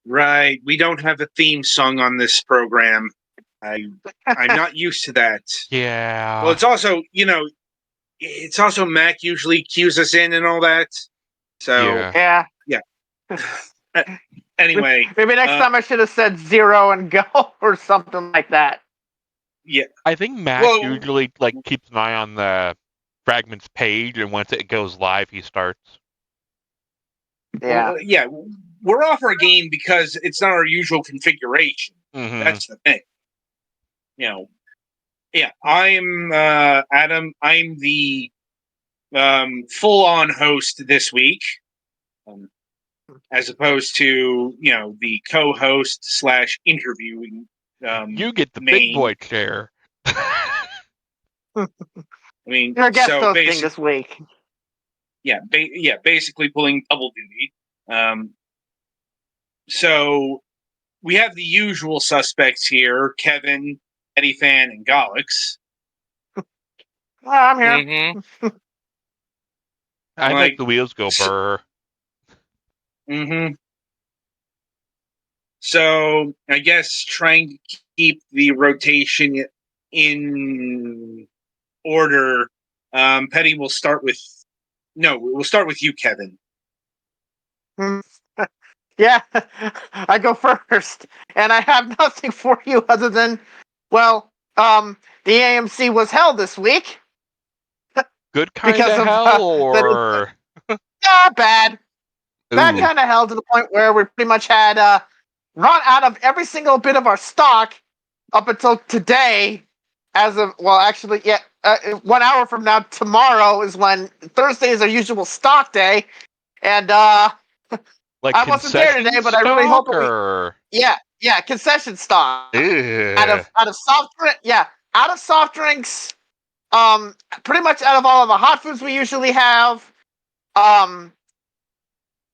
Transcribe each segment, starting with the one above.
Right. We don't have a theme song on this program. I'm not used to that. Yeah. Well, it's also, it's also Mac usually cues us in and all that. So, Yeah. Anyway. Maybe next time I should have said 0 and go or something like that. Yeah. I think Mac usually keeps an eye on the fragments page, and once it goes live, he starts. Yeah. Yeah. We're off our game because it's not our usual configuration. Mm-hmm. That's the thing. Yeah, I'm Adam. I'm the full-on host this week, as opposed to the co-host / interviewing. You get the big boy chair. I mean, you're guest hosting this week. Yeah, basically pulling double duty. So we have the usual suspects here: Kevin, Eddie Fan, and Golix. I'm here. Mm-hmm. I make the wheels go burr. Mm-hmm. So I guess trying to keep the rotation in order. Petty will start with. No, we'll start with you, Kevin. Yeah, I go first, and I have nothing for you other than, well, the AMC was held this week. Good kind of hell, or bad. Bad kind of hell to the point where we pretty much had run out of every single bit of our stock up until today. As of 1 hour from now, tomorrow is when Thursday is our usual stock day, and I wasn't there today, but I really hope concession stock. Out of soft drinks, pretty much out of all of the hot foods we usually have,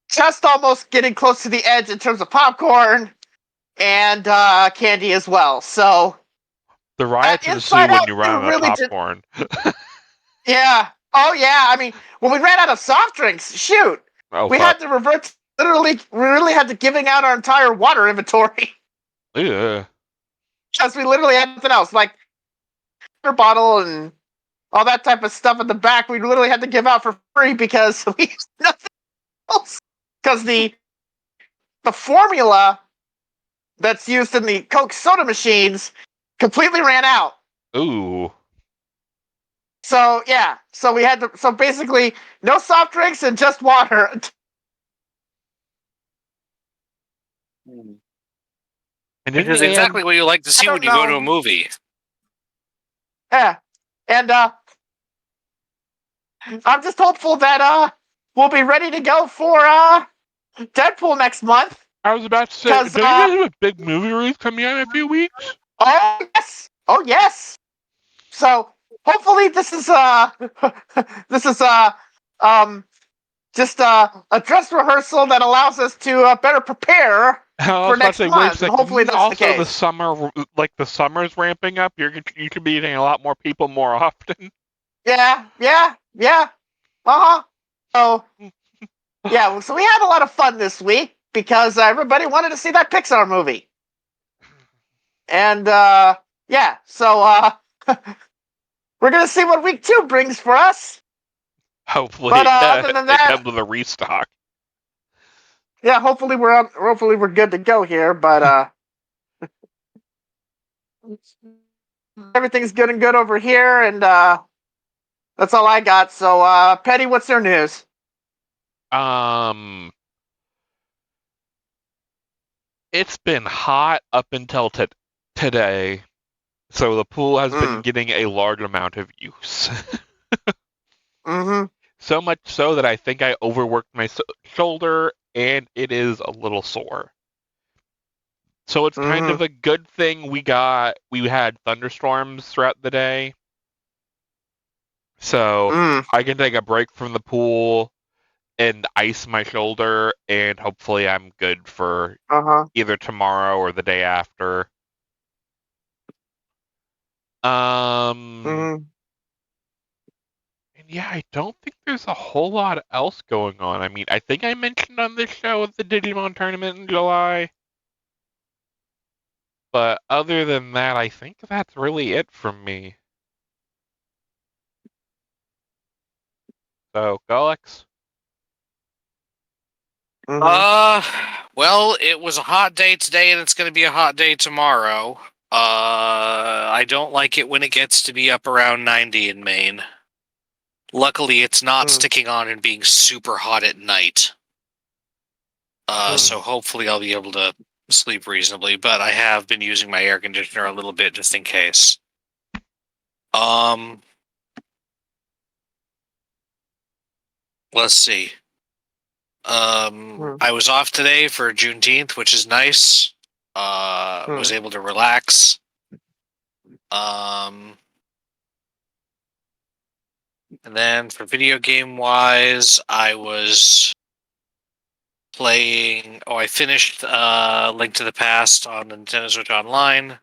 just almost getting close to the edge in terms of popcorn and candy as well. So the riots ensue when you run out of popcorn. Yeah. Oh yeah. I mean, when we ran out of soft drinks, we had to revert. We really had to giving out our entire water inventory. Yeah. Because we literally had nothing else, like water bottle and all that type of stuff in the back. We literally had to give out for free because we had nothing else. Because the formula that's used in the Coke soda machines completely ran out. Ooh. So yeah, so we had to. So basically, no soft drinks and just water. Which is exactly what you like to see when you go to a movie. Yeah, and I'm just hopeful that we'll be ready to go for Deadpool next month. I was about to say, don't you guys have a big movie release coming out in a few weeks? Oh yes, oh yes. So hopefully this is just a dress rehearsal that allows us to better prepare for next month. And hopefully that's the case. The summer, the summer's ramping up. You could be eating a lot more people more often. Yeah. So yeah, so we had a lot of fun this week because everybody wanted to see that Pixar movie. And so we're gonna see what week 2 brings for us. Hopefully, but other than that, it comes with a restock. Yeah, hopefully we're good to go here. But everything's good and good over here, and that's all I got. So, Petty, what's their news? It's been hot up until today, so the pool has been getting a large amount of use. Mm-hmm. So much so that I think I overworked my shoulder, and it is a little sore. So it's kind of a good thing we had thunderstorms throughout the day. So I can take a break from the pool and ice my shoulder, and hopefully I'm good for either tomorrow or the day after. And yeah, I don't think there's a whole lot else going on. I mean, I think I mentioned on this show the Digimon tournament in July. But other than that, I think that's really it from me. So, Alex? Well, it was a hot day today, and it's going to be a hot day tomorrow. I don't like it when it gets to be up around 90 in Maine. Luckily, it's not sticking on and being super hot at night. So hopefully I'll be able to sleep reasonably, but I have been using my air conditioner a little bit just in case. Let's see. I was off today for Juneteenth, which is nice. Was able to relax. And then for video game wise, I was playing. Oh, I finished Link to the Past on Nintendo Switch Online.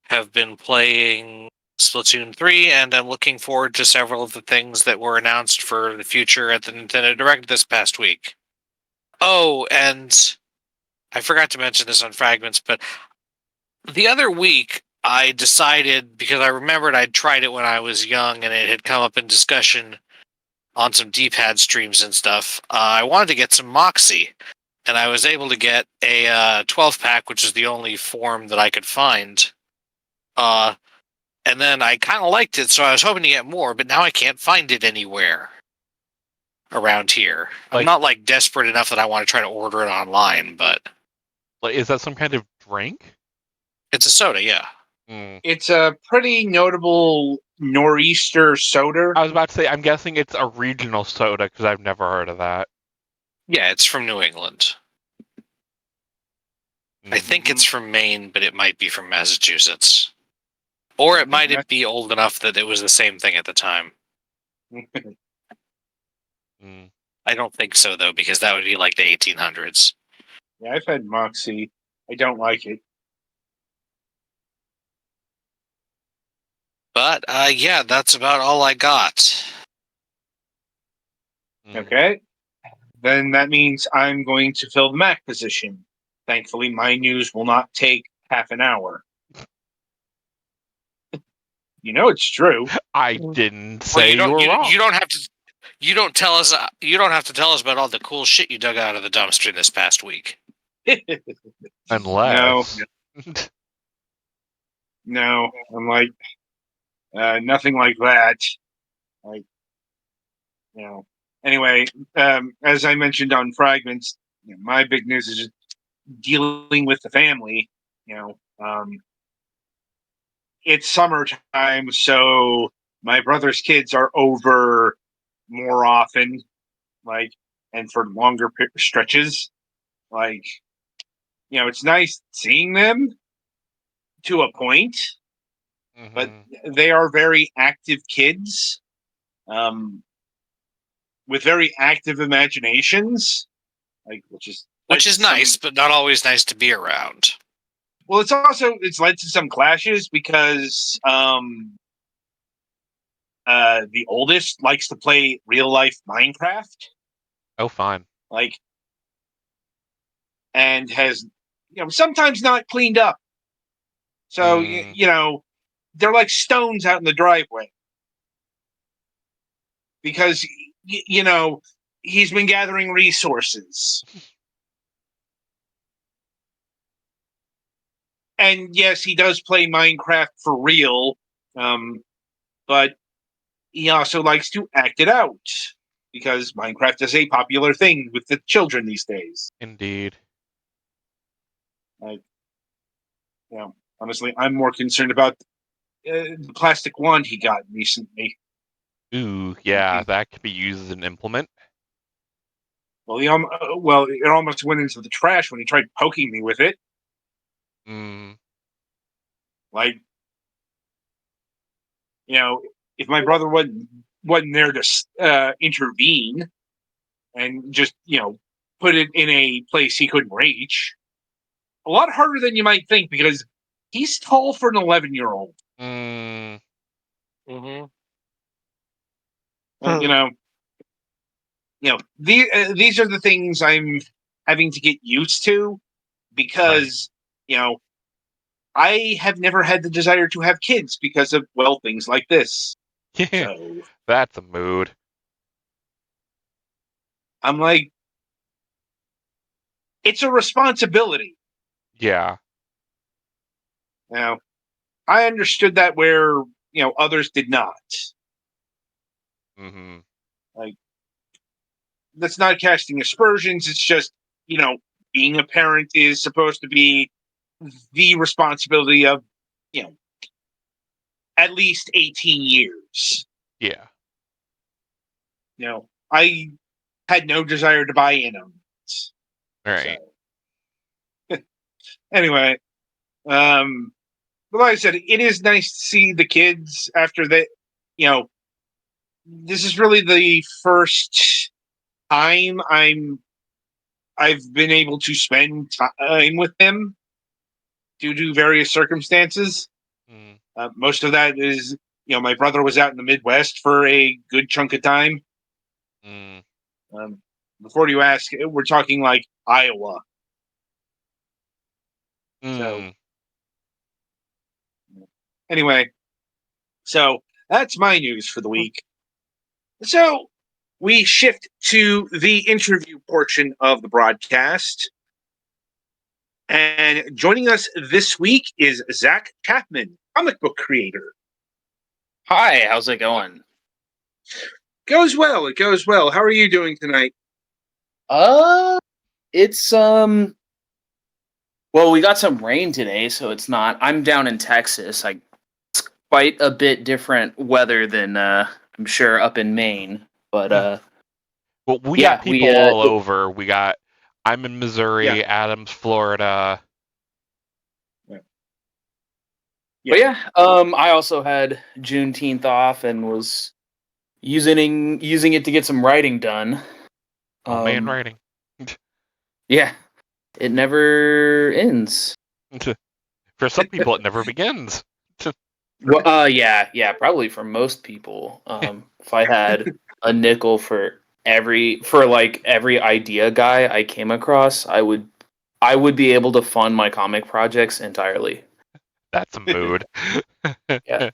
Have been playing Splatoon 3, and I'm looking forward to several of the things that were announced for the future at the Nintendo Direct this past week. Oh, and I forgot to mention this on Fragments, but the other week I decided, because I remembered I'd tried it when I was young and it had come up in discussion on some D-pad streams and stuff, I wanted to get some Moxie. And I was able to get a 12-pack, which is the only form that I could find. And then I kind of liked it, so I was hoping to get more, but now I can't find it anywhere around here. I'm not desperate enough that I want to try to order it online, but is that some kind of drink? It's a soda, yeah. It's a pretty notable nor'easter soda. I was about to say, I'm guessing it's a regional soda because I've never heard of that. Yeah, it's from New England. I think it's from Maine, but it might be from Massachusetts. Or it might be old enough that it was the same thing at the time. I don't think so, though, because that would be like the 1800s. Yeah, I've had Moxie. I don't like it. But, yeah, that's about all I got. Okay. Then that means I'm going to fill the Mac position. Thankfully, my news will not take half an hour. You know it's true. I didn't say you were wrong. You don't have to. You don't tell us. You don't have to tell us about all the cool shit you dug out of the dumpster this past week. Unless. No, I'm like nothing like that. Like, you know. Anyway, as I mentioned on Fragments, my big news is just dealing with the family. It's summertime, so my brother's kids are over more often, and for longer stretches. It's nice seeing them to a point, but they are very active kids, with very active imaginations, which is nice, but not always nice to be around. Well, it's led to some clashes because the oldest likes to play real life Minecraft. Oh, fine. And has sometimes not cleaned up. So they're like stones out in the driveway because he's been gathering resources. And yes, he does play Minecraft for real, but he also likes to act it out because Minecraft is a popular thing with the children these days. Indeed. Honestly, I'm more concerned about the plastic wand he got recently. Ooh, yeah, that could be used as an implement. Well, it almost went into the trash when he tried poking me with it. If my brother wasn't there to intervene and just put it in a place he couldn't reach, a lot harder than you might think because he's tall for an 11-year-old. These are the things I'm having to get used to because I have never had the desire to have kids because of, well, things like this. Yeah, So that's a mood. I'm like, it's a responsibility. Yeah. Now, I understood that where, others did not. Mm-hmm. Like, that's not casting aspersions. It's just, being a parent is supposed to be the responsibility of, at least 18 years. Yeah. I had no desire to buy in on it. All right. So, anyway, but like I said, it is nice to see the kids after that. This is really the first time I've been able to spend time with them due to various circumstances. Mm. Most of that is, my brother was out in the Midwest for a good chunk of time. Mm. Before you ask, we're talking like Iowa. So Mm. anyway, so that's my news for the week. So we shift to the interview portion of the broadcast. And joining us this week is Zach Chapman, comic book creator. Hi, how's it going? Goes well. It goes well. How are you doing tonight? It's well, we got some rain today, so it's not. I'm down in Texas. It's quite a bit different weather than I'm sure up in Maine. But Well, we yeah, got people all over. I'm in Missouri, Adams, Florida. But yeah, I also had Juneteenth off and was using it to get some writing done. Oh man, writing. Yeah, it never ends. For some people, it never begins. Well, yeah, probably for most people. If I had a nickel for every idea guy I came across, I would be able to fund my comic projects entirely. That's a mood. Yeah.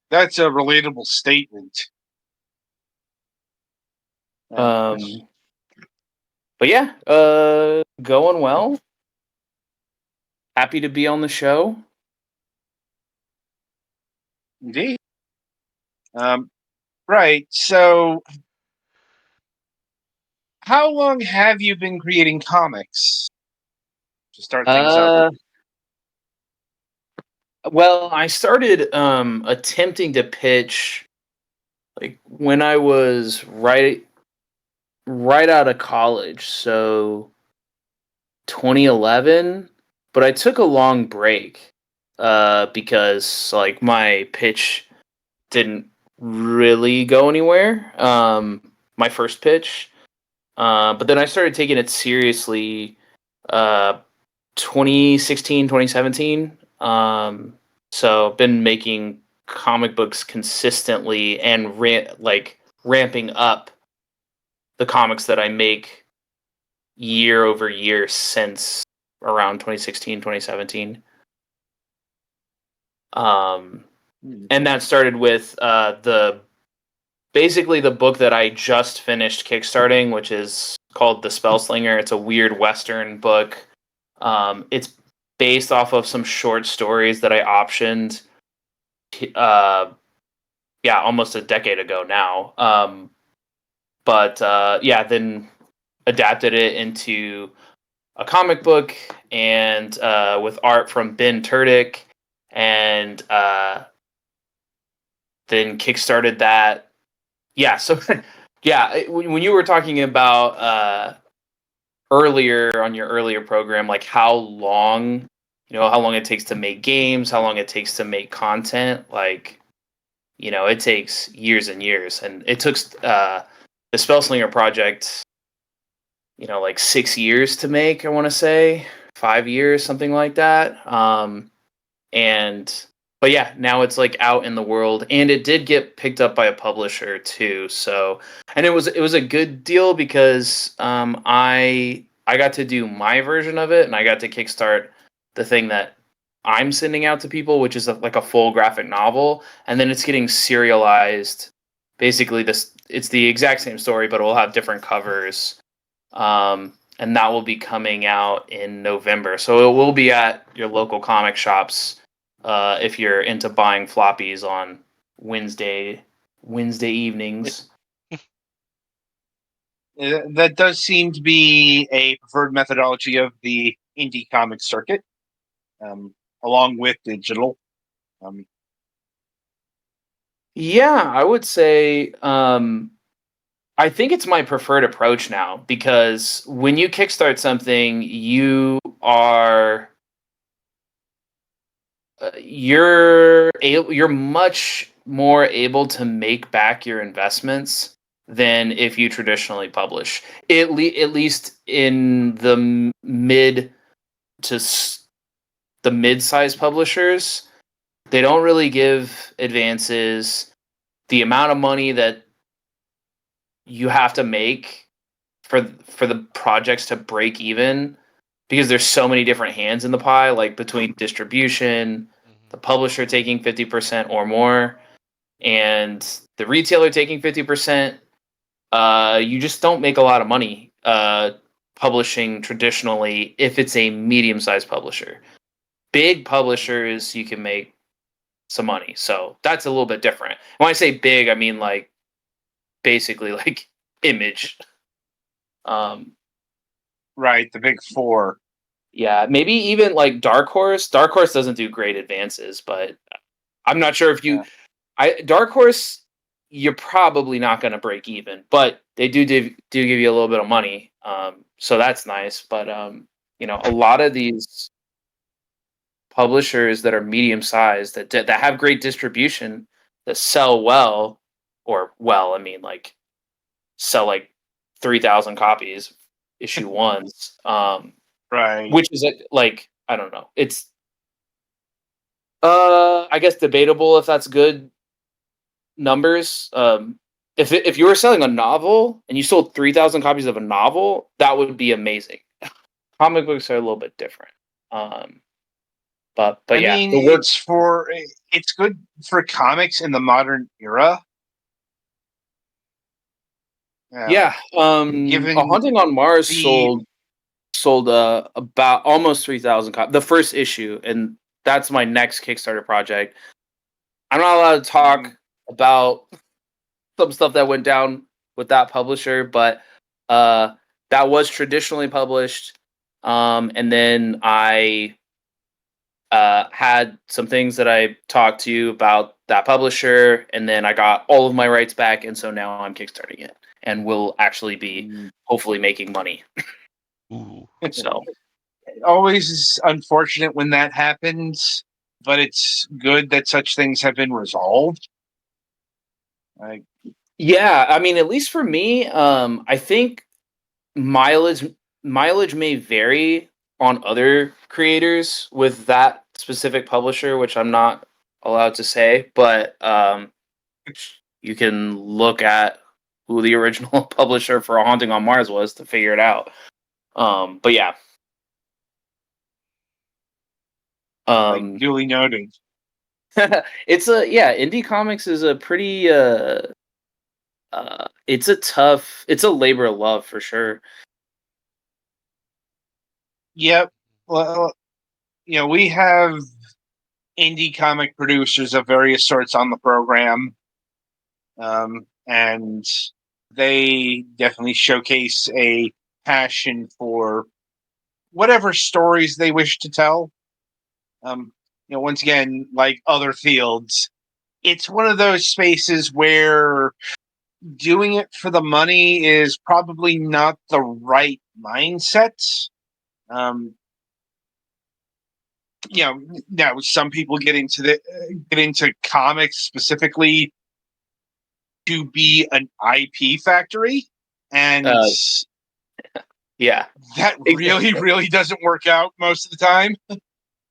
That's a relatable statement. But yeah, going well. Happy to be on the show. Indeed. Right. So, how long have you been creating comics? To start things off. Well, I started attempting to pitch like when I was right out of college, so 2011. But I took a long break because like my pitch didn't really go anywhere. My first pitch, but then I started taking it seriously. 2016, 2017. So I've been making comic books consistently and ramping up the comics that I make year over year since around 2016, 2017. And that started with basically the book that I just finished kickstarting, which is called The Spellslinger. It's a weird Western book. It's based off of some short stories that I optioned almost a decade ago now. Then adapted it into a comic book and with art from Ben Turdick, and then kickstarted that. Yeah, so when you were talking about earlier on your earlier program, like how long it takes to make games, how long it takes to make content, like, it takes years and years. And it took the Spellslinger project, like 6 years to make, I want to say 5 years, something like that. But yeah, now it's like out in the world, and it did get picked up by a publisher too. So, and it was a good deal because I got to do my version of it, and I got to kickstart the thing that I'm sending out to people, which is like a full graphic novel, and then it's getting serialized. Basically, it's the exact same story, but it will have different covers, and that will be coming out in November. So it will be at your local comic shops if you're into buying floppies on Wednesday evenings. That does seem to be a preferred methodology of the indie comic circuit, along with digital. Yeah, I would say I think it's my preferred approach now because when you kickstart something, you're much more able to make back your investments than if you traditionally publish. At least in the the mid-sized publishers, they don't really give advances. The amount of money that you have to make for the projects to break even, because there's so many different hands in the pie, like between distribution, the publisher taking 50% or more, and the retailer taking 50%. You just don't make a lot of money publishing traditionally if it's a medium-sized publisher. Big publishers, you can make some money, so that's a little bit different. When I say big, I mean like basically like Image. Right, the big four. Yeah, maybe even like Dark Horse. Dark Horse doesn't do great advances, but I'm not sure if you. Dark Horse, you're probably not going to break even, but they do give you a little bit of money, so that's nice. But a lot of these publishers that are medium sized that have great distribution that sell well, I mean like sell like 3,000 copies issue ones. Right. Which is like I don't know. It's I guess debatable if that's good numbers. If you were selling a novel and you sold 3,000 copies of a novel, that would be amazing. Comic books are a little bit different. But I yeah, mean, it's good for comics in the modern era. Yeah. Given A Haunting on Mars the sold about almost 3,000 copies. The first issue, and that's my next Kickstarter project. I'm not allowed to talk about some stuff that went down with that publisher, but that was traditionally published. And then I had some things that I talked to you about that publisher, and then I got all of my rights back, and so now I'm kickstarting it, and will actually be hopefully making money. Ooh. So always is unfortunate when that happens, but it's good that such things have been resolved. yeah, I mean, at least for me, I think mileage may vary on other creators with that specific publisher, which I'm not allowed to say, but you can look at who the original publisher for A Haunting on Mars was to figure it out. But yeah. Duly noted. It's indie comics is a pretty it's a labor of love for sure. Yep. Well, we have indie comic producers of various sorts on the program, and they definitely showcase a passion for whatever stories they wish to tell. Once again, like other fields, it's one of those spaces where doing it for the money is probably not the right mindset. Now some people get into comics specifically to be an IP factory, and yeah, that really doesn't work out most of the time.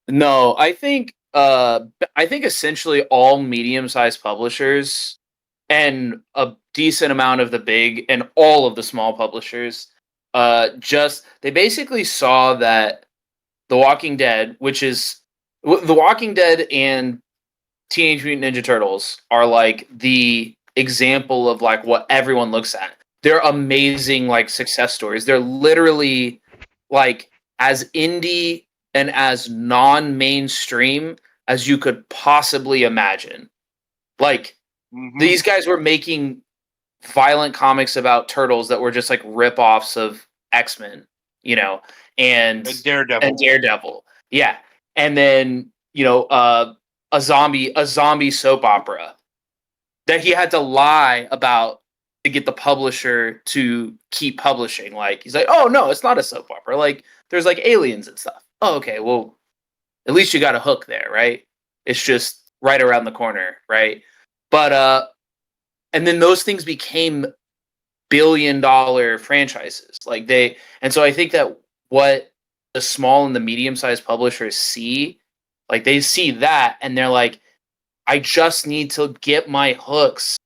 No, I think essentially all medium-sized publishers and a decent amount of the big and all of the small publishers they basically saw that The Walking Dead, which is The Walking Dead and Teenage Mutant Ninja Turtles are like the example of like what everyone looks at. They're amazing like success stories. They're literally like as indie and as non-mainstream as you could possibly imagine. Like these guys were making violent comics about turtles that were just like rip-offs of X-Men, you know, and Daredevil. Yeah. And then, you know, a zombie soap opera that he had to lie about to get the publisher to keep publishing. Like he's like, oh no, it's not a soap opera. Like there's like aliens and stuff. Oh, okay, well, at least you got a hook there, right? It's just right around the corner, right? But and then those things became billion-dollar franchises. Like and so I think that what the small and the medium-sized publishers see, like they see that and they're like, I just need to get my hooks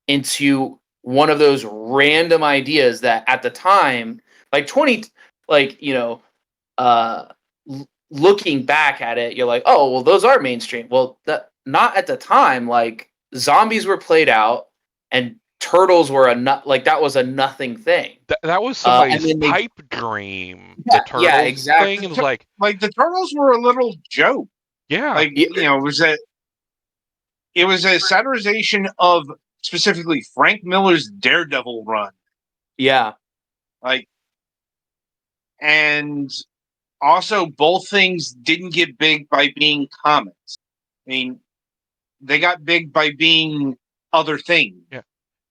into one of those random ideas that at the time, like 20, like, you know, looking back at it, you're like, oh, well, those are mainstream. Well, not at the time. Like zombies were played out and turtles were like that was a nothing thing. That was somebody's pipe dream. Yeah, the turtles yeah, exactly. thing. It was like the turtles were a little joke. Yeah, like you know, it was a satirization of specifically Frank Miller's Daredevil run. Yeah, like, and also both things didn't get big by being comics. I mean, they got big by being other things. Yeah.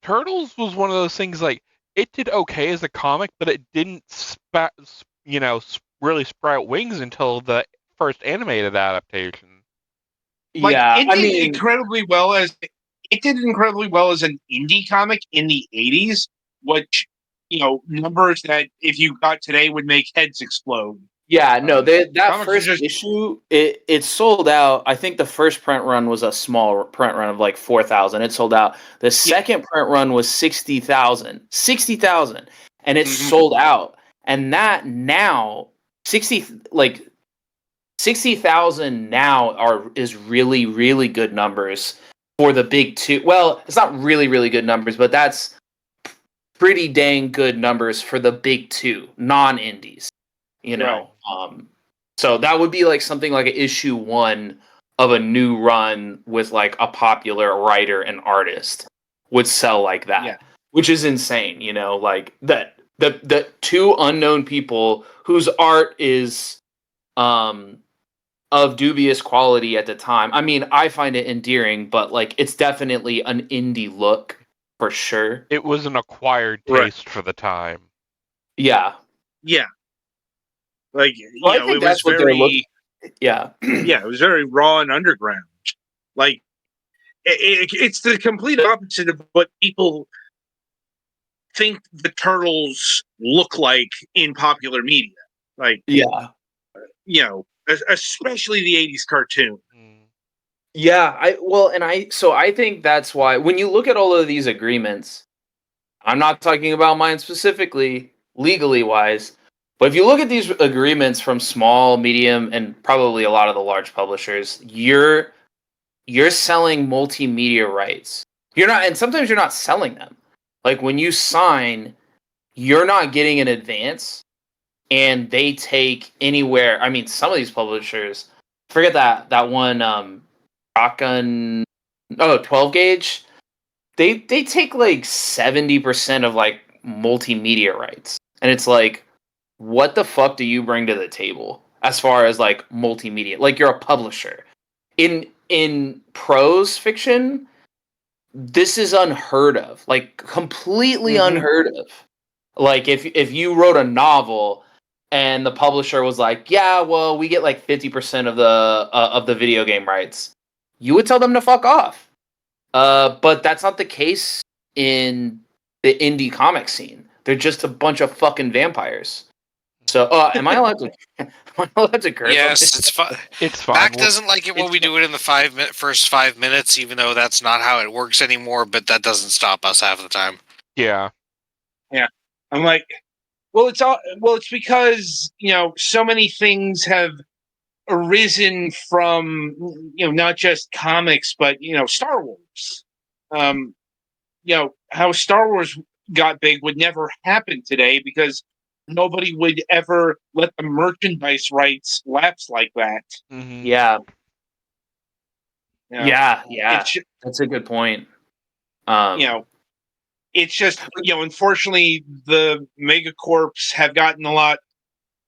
Turtles was one of those things like it did okay as a comic, but it didn't really sprout wings until the first animated adaptation. Like, yeah, it did incredibly well as an indie comic in the 80s, which, you know, numbers that if you got today would make heads explode. Yeah, no, that first issue, it sold out. I think the first print run was a small print run of like 4,000. It sold out. The second print run was 60,000. 60,000. And it sold out. And that now, 60,000 now is really, really good numbers for the big two. Well, it's not really, really good numbers, but that's pretty dang good numbers for the big two, non-indies. You know, so that would be like something like an issue 1 of a new run with like a popular writer and artist would sell like that, which is insane. You know, like that the two unknown people whose art is of dubious quality at the time. I mean, I find it endearing, but like it's definitely an indie look for sure. It was an acquired taste for the time. Yeah. Yeah. Like, well, you know, it was very, it was very raw and underground. Like, it's the complete opposite of what people think the turtles look like in popular media. Like, you know, especially the 80s cartoon. Yeah, I think that's why when you look at all of these agreements, I'm not talking about mine specifically, legally wise. But if you look at these agreements from small, medium, and probably a lot of the large publishers, you're selling multimedia rights. You're not, and sometimes you're not selling them. Like when you sign, you're not getting an advance, and they take anywhere. I mean, some of these publishers, forget that one shotgun, 12 gauge. They take like 70% of like multimedia rights, and it's like, what the fuck do you bring to the table as far as like multimedia? Like you're a publisher. In prose fiction, this is unheard of. Like completely unheard of. Like if you wrote a novel and the publisher was like, "Yeah, well, we get like 50% of the video game rights." You would tell them to fuck off. But that's not the case in the indie comic scene. They're just a bunch of fucking vampires. So, am I allowed to curse? Yes, it's fine. It's fine. Mac doesn't like it when we do it in the first 5 minutes, even though that's not how it works anymore. But that doesn't stop us half the time. Yeah. I'm like, well, it's because, you know, so many things have arisen from not just comics, but Star Wars. How Star Wars got big would never happen today because nobody would ever let the merchandise rights lapse like that. Mm-hmm. Yeah. You know, Yeah. It's, That's a good point. It's just unfortunately the megacorps have gotten a lot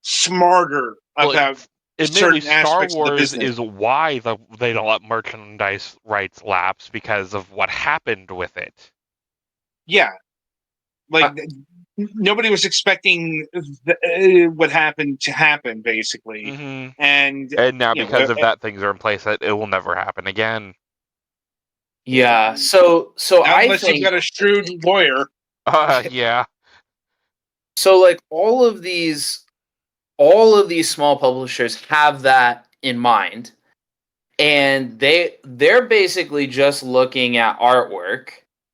smarter about admittedly, certain Star aspects of the Wars business. is why they don't let merchandise rights lapse because of what happened with it. Yeah, nobody was expecting what happened to happen, basically, Mm-hmm. and now because of that, things are in place that it will never happen again. Yeah. So unless you got a shrewd lawyer. Yeah. So like all of these small publishers have that in mind, and they're basically just looking at artwork,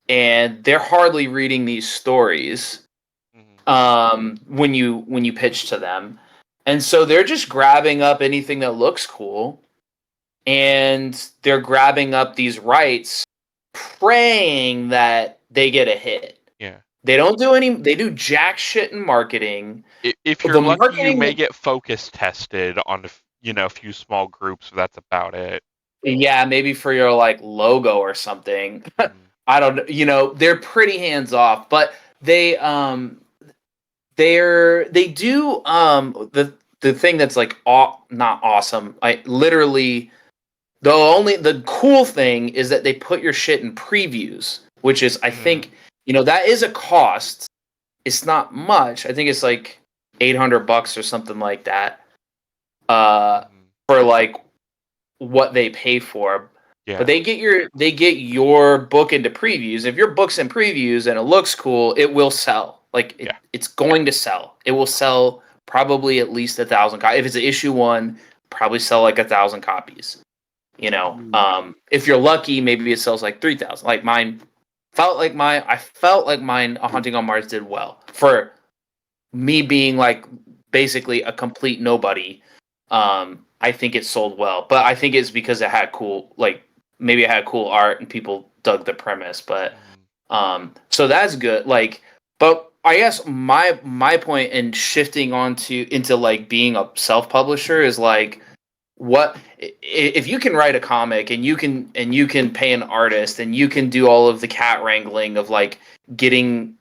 and they're hardly reading these stories when you pitch to them, and so they're just grabbing up anything that looks cool, and they're grabbing up these rights, praying that they get a hit. Yeah. They don't do they do jack shit in marketing. If you're lucky, you may get focus tested on a few small groups, but that's about it. Yeah, maybe for your like logo or something. I don't know. They're pretty hands off, but they do the thing that's like not awesome. I literally the cool thing is that they put your shit in previews, which is I think that is a cost. It's not much. I think it's like $800 or something like that. For like what they pay for. Yeah. But they get your book into previews. If your book's in previews and it looks cool, it will sell. Like it's going to sell. It will sell probably at least 1,000 copies. If it's an issue 1, probably sell like 1,000 copies. If you're lucky, maybe it sells like 3,000. Like mine I felt like mine A Hunting on Mars did well for me being like basically a complete nobody. I think it sold well, but I think it's because it had maybe it had cool art and people dug the premise. But so that's good. But I guess my point in shifting into like being a self-publisher is like, what if you can write a comic and you can pay an artist and you can do all of the cat wrangling of like getting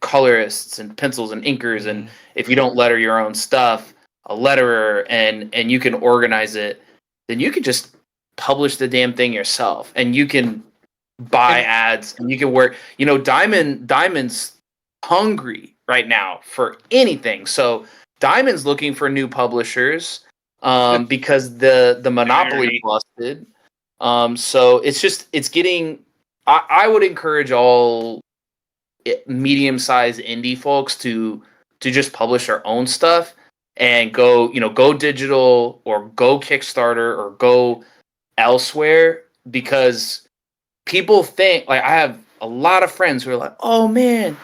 colorists and pencils and inkers, and if you don't letter your own stuff, a letterer, and you can organize it, then you can just publish the damn thing yourself, and you can buy ads, and you can work. Diamond's hungry right now for anything, so Diamond's looking for new publishers because the monopoly busted. So it's getting. I would encourage all medium-sized indie folks to just publish their own stuff and go digital or go Kickstarter or go elsewhere, because people think, like, I have a lot of friends who are like, oh man,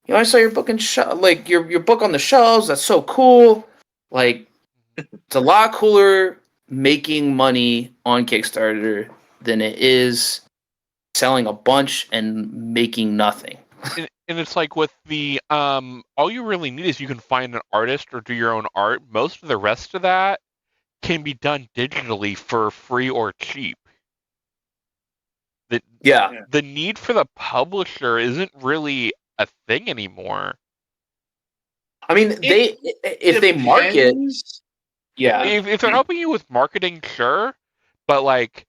I saw your book like your book on the shelves, that's so cool. Like, it's a lot cooler making money on Kickstarter than it is selling a bunch and making nothing. And it's like with the all you really need is you can find an artist or do your own art. Most of the rest of that can be done digitally for free or cheap. The need for the publisher isn't really a thing anymore. I mean, if they market, if they're helping you with marketing, sure, but like,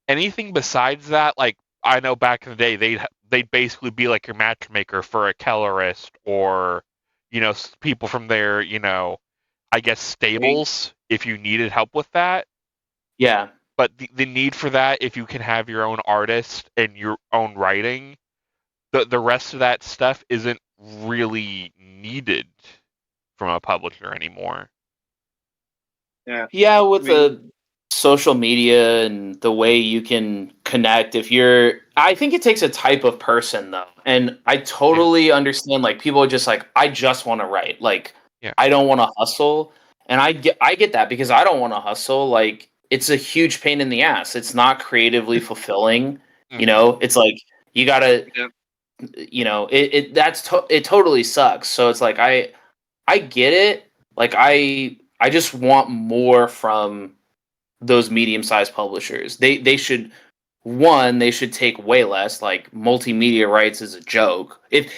anything besides that, like, I know back in the day they'd basically be like your matchmaker for a colorist or people from their I guess stables if you needed help with that. Yeah. But the need for that, if you can have your own artist and your own writing, the rest of that stuff isn't really needed from a publisher anymore. Yeah, with the social media and the way you can connect, I think it takes a type of person though. And I totally understand, like, people are just like, I just want to write. Like, I don't want to hustle. And I get that because I don't want to hustle. Like, it's a huge pain in the ass. It's not creatively fulfilling. You know, it's like you gotta, you know, it totally sucks. So it's like I get it. Like I just want more from those medium-sized publishers. They should they should take way less. Like, multimedia rights is a joke. If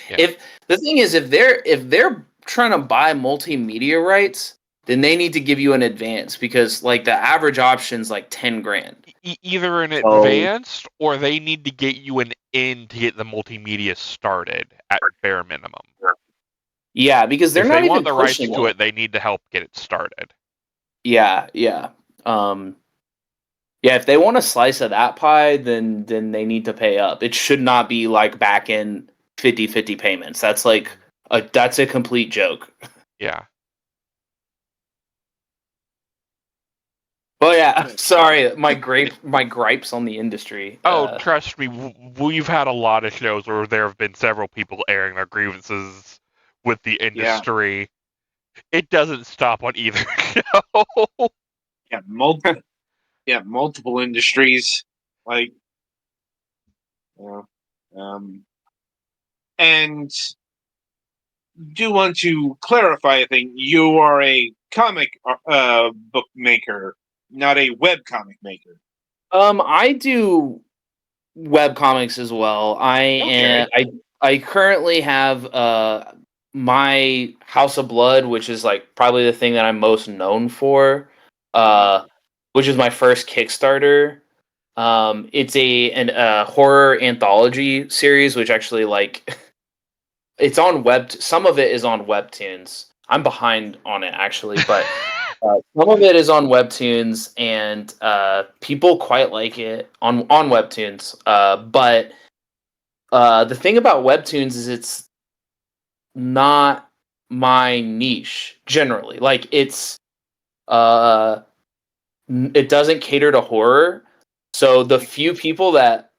the thing is, if they're trying to buy multimedia rights, then they need to give you an advance, because like the average option's like 10 grand. Either an advanced, or they need to get you an in to get the multimedia started at bare minimum. Yeah, because they're if not they even want the rights pushing to it, they need to help get it started. Yeah. Yeah, if they want a slice of that pie, then they need to pay up. It should not be like back in 50-50 payments. That's like that's a complete joke. Yeah. Well, yeah. Sorry, my gripes on the industry. Oh, trust me, we've had a lot of shows where there have been several people airing their grievances with the industry. Yeah. It doesn't stop on either show. Multiple industries, like, and do want to clarify a thing. You are a comic book maker, not a web comic maker. I do web comics as well. I currently have my House of Blood, which is like probably the thing that I'm most known for, which is my first Kickstarter. It's a horror anthology series, which actually, like, it's on some of it is on Webtoons. I'm behind on it, actually, but some of it is on Webtoons, and people quite like it on Webtoons. But the thing about Webtoons is it's not my niche generally. Like, it doesn't cater to horror. So the few people that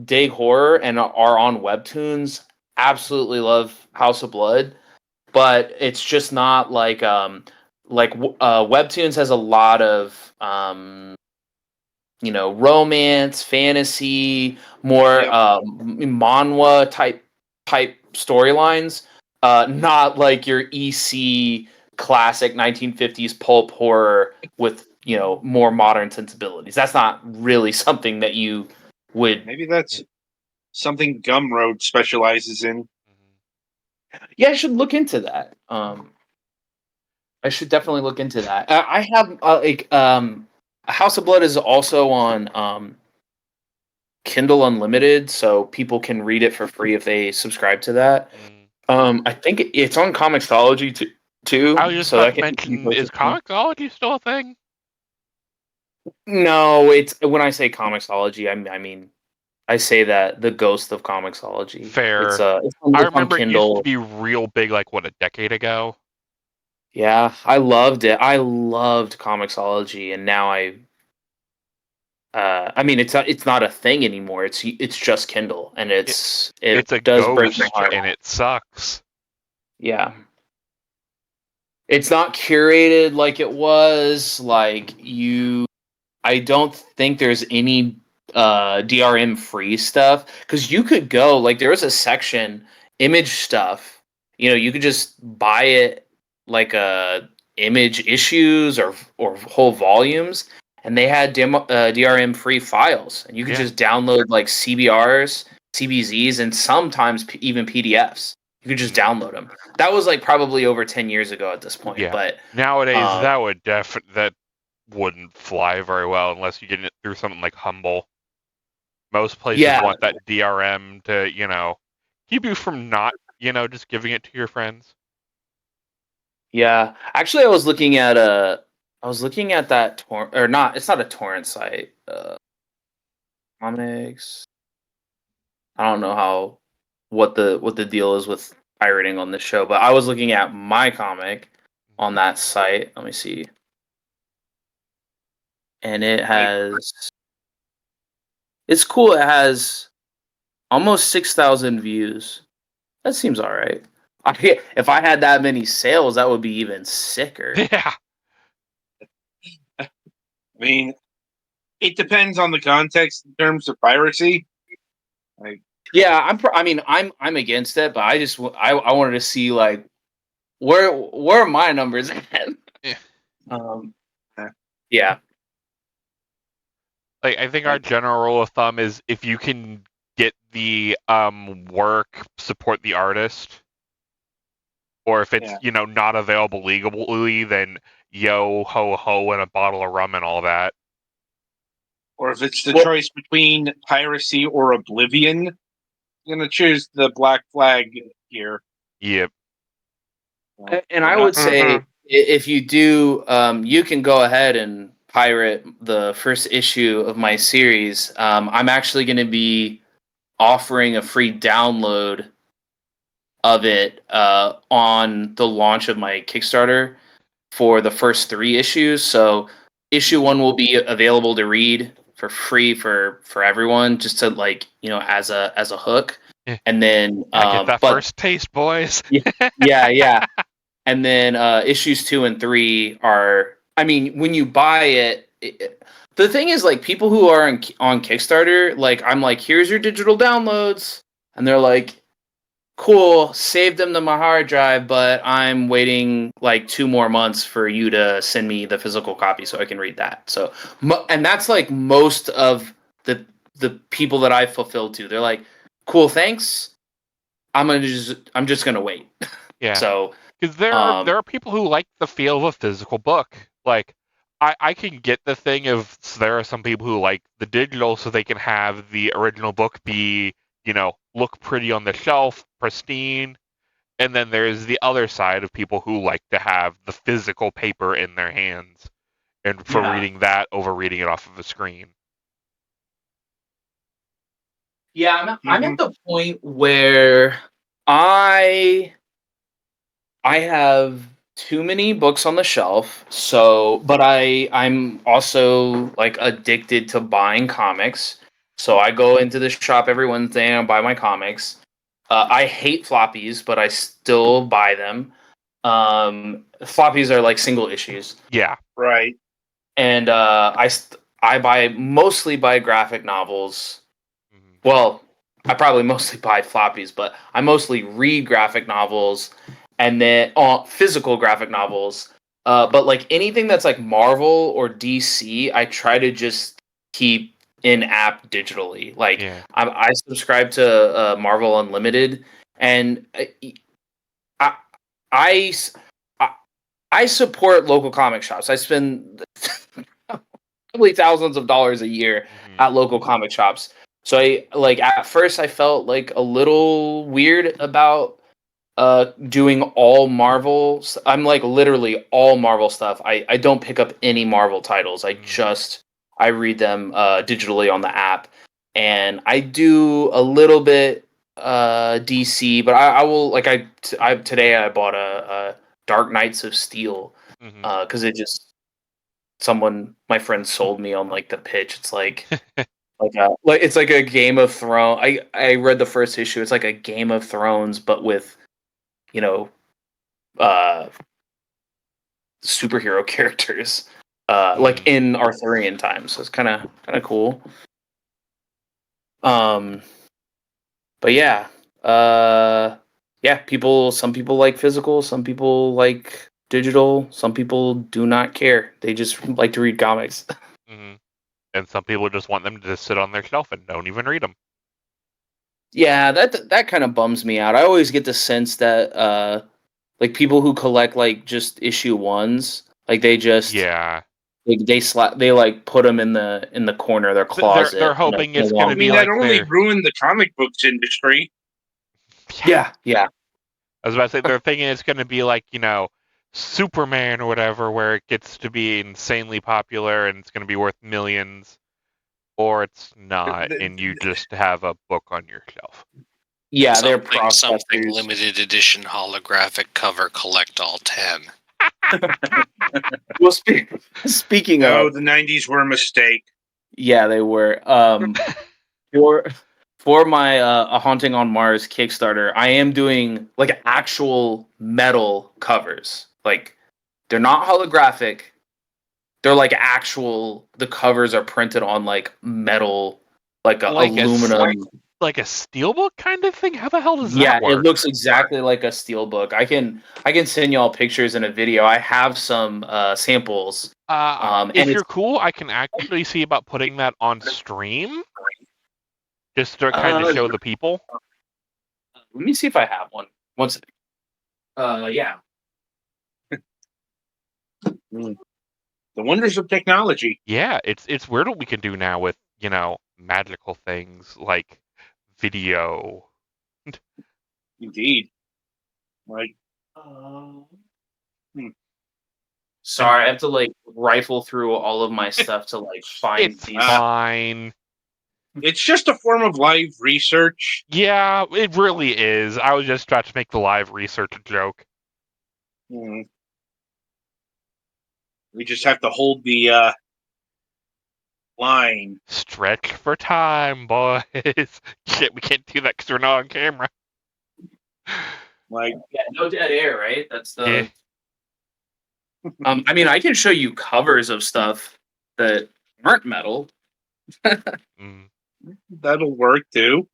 dig horror and are on Webtoons absolutely love House of Blood, but it's just not like Webtoons has a lot of romance, fantasy, more manhwa type storylines, not like your EC classic 1950s pulp horror with more modern sensibilities. That's not really something that you would. Maybe that's something Gumroad specializes in. Yeah, I should look into that. I should definitely look into that. I have House of Blood is also on Kindle Unlimited, so people can read it for free if they subscribe to that. I think it's on Comixology too. I was just about to mention, is Comixology still a thing? No, it's when I say Comixology, I mean I say that the ghost of Comixology. Fair. It's I remember it used to be real big, like, a decade ago? Yeah, I loved it. I loved Comixology, and now I mean, it's not a thing anymore. It's just Kindle, and it a does ghost, break my heart, and it sucks. Yeah, it's not curated like it was. Like, I don't think there's any DRM free stuff, because you could go, like, there was a section image stuff. You could just buy it like image issues or whole volumes, and they had DRM free files, and you could just download like CBRs, CBZs, and sometimes even PDFs. You could just download them. That was like probably over 10 years ago at this point. Yeah. But nowadays that wouldn't fly very well unless you get it through something like Humble. Most places want that DRM to, keep you from not, just giving it to your friends. Yeah, actually, I was looking at that torrent, or not. It's not a torrent site. Comics. I don't know what the deal is with pirating on this show, but I was looking at my comic on that site. Let me see, and it has. It's cool. It has almost 6,000 views. That seems all right. If I had that many sales, that would be even sicker. Yeah. I mean, it depends on the context in terms of piracy. Like, Yeah, I'm against it, but I wanted to see like where are my numbers at? Yeah. Yeah. Like, I think our general rule of thumb is if you can get the work, support the artist. Or if it's, Yeah. not available legally, then yo ho ho and a bottle of rum and all that. or if it's the choice between piracy or oblivion, I'm gonna choose the Black Flag here. Yep. And I would say if you do, you can go ahead and pirate the first issue of my series. I'm actually going to be offering a free download of it on the launch of my Kickstarter for the first 3 issues. So issue 1 will be available to read for free for everyone, just to as a hook. Yeah. And then Get that first taste, boys. yeah. And then issues 2 and 3 are, I mean, when you buy it, the thing is, like, people who are on Kickstarter, like, I'm like, here's your digital downloads. And they're like, cool, save them to my hard drive, but I'm waiting like 2 more months for you to send me the physical copy so I can read that. So, and that's like most of the people that I've fulfilled to. They're like, cool, thanks. I'm just gonna wait. Yeah. So, because there are people who like the feel of a physical book. Like, I can get the thing of there are some people who like the digital so they can have the original book be, look pretty on the shelf, pristine. And then there's the other side of people who like to have the physical paper in their hands and for reading that over reading it off of a screen. Yeah, I'm at the point where I have too many books on the shelf. So, but I'm also like addicted to buying comics. So I go into the shop every Wednesday and I buy my comics. I hate floppies, but I still buy them. Floppies are like single issues. Yeah. Right. And I mostly buy graphic novels. Mm-hmm. Well, I probably mostly buy floppies, but I mostly read graphic novels and then physical graphic novels. But like anything that's like Marvel or DC, I try to just keep in app digitally. Like I subscribe to Marvel Unlimited, and I support local comic shops. I spend probably thousands of dollars a year at local comic shops. So at first I felt like a little weird about doing all Marvel. I'm like literally all Marvel stuff. I don't pick up any Marvel titles. I read them digitally on the app, and I do a little bit DC, but I will today I bought a Dark Knights of Steel because my friend sold me on like the pitch. It's like it's like a Game of Thrones. I read the first issue. It's like a Game of Thrones, but with superhero characters, like in Arthurian times. So it's kind of cool. But yeah, some people like physical, some people like digital, some people do not care. They just like to read comics. Mm-hmm. And some people just want them to just sit on their shelf and don't even read them. Yeah, that kind of bums me out. I always get the sense that like people who collect like just issue 1s, like they just they like put them in the corner of their closet. They're hoping it's going to be that like only ruined the comic books industry. Yeah. I was about to say they're thinking it's going to be like Superman or whatever, where it gets to be insanely popular and it's going to be worth millions, or it's not, and you just have a book on your shelf. Yeah, something limited edition holographic cover, collect all 10. Well, speaking of, the 90s were a mistake. Yeah, they were. for my A Haunting on Mars Kickstarter, I am doing like actual metal covers. Like they're not holographic. They're like actual. The covers are printed on like metal, like Like a aluminum. like a steelbook kind of thing? How the hell does Yeah, that work? it looks exactly like a steelbook. I can send y'all pictures in a video. I have some samples. And If it's you're cool, I can actually see about putting that on stream, just to kind of show the people. let me see if I have one. One second. Yeah. The wonders of technology. Yeah, it's weird what we can do now with magical things like video. Indeed. Like, Sorry, I have to like rifle through all of my stuff to like find It's these. fine. it's just a form of live research. Yeah, it really is. I was just trying to make the live research a joke. Hmm. We just have to hold the line. Stretch for time, boys. Shit, we can't do that because we're not on camera. Like, Yeah, no dead air, right? That's the. Yeah. I mean, I can show you covers of stuff that aren't metal. Mm. that'll work too.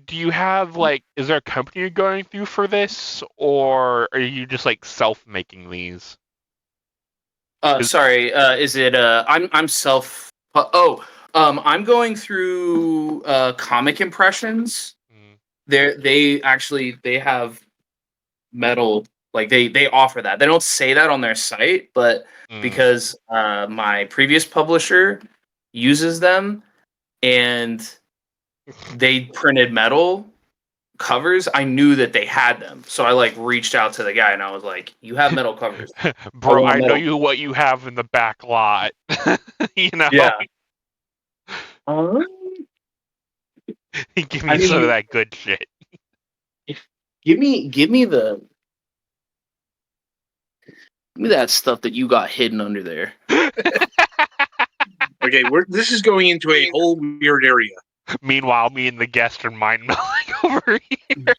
Do you have is there a company you're going through for this, or are you just like self-making these? Sorry, is it? I'm self. I'm going through comic impressions. Mm. They have metal. Like they offer that. They don't say that on their site, but because my previous publisher uses them and they printed metal covers, I knew that they had them. So I like reached out to the guy and I was like, "You have metal covers, Bro, I know metal." what you have in the back lot." Yeah. Give me I some of mean- that good shit. Give me that stuff that you got hidden under there. Okay, this is going into a whole weird area. Meanwhile, me and the guest are mind melting over here.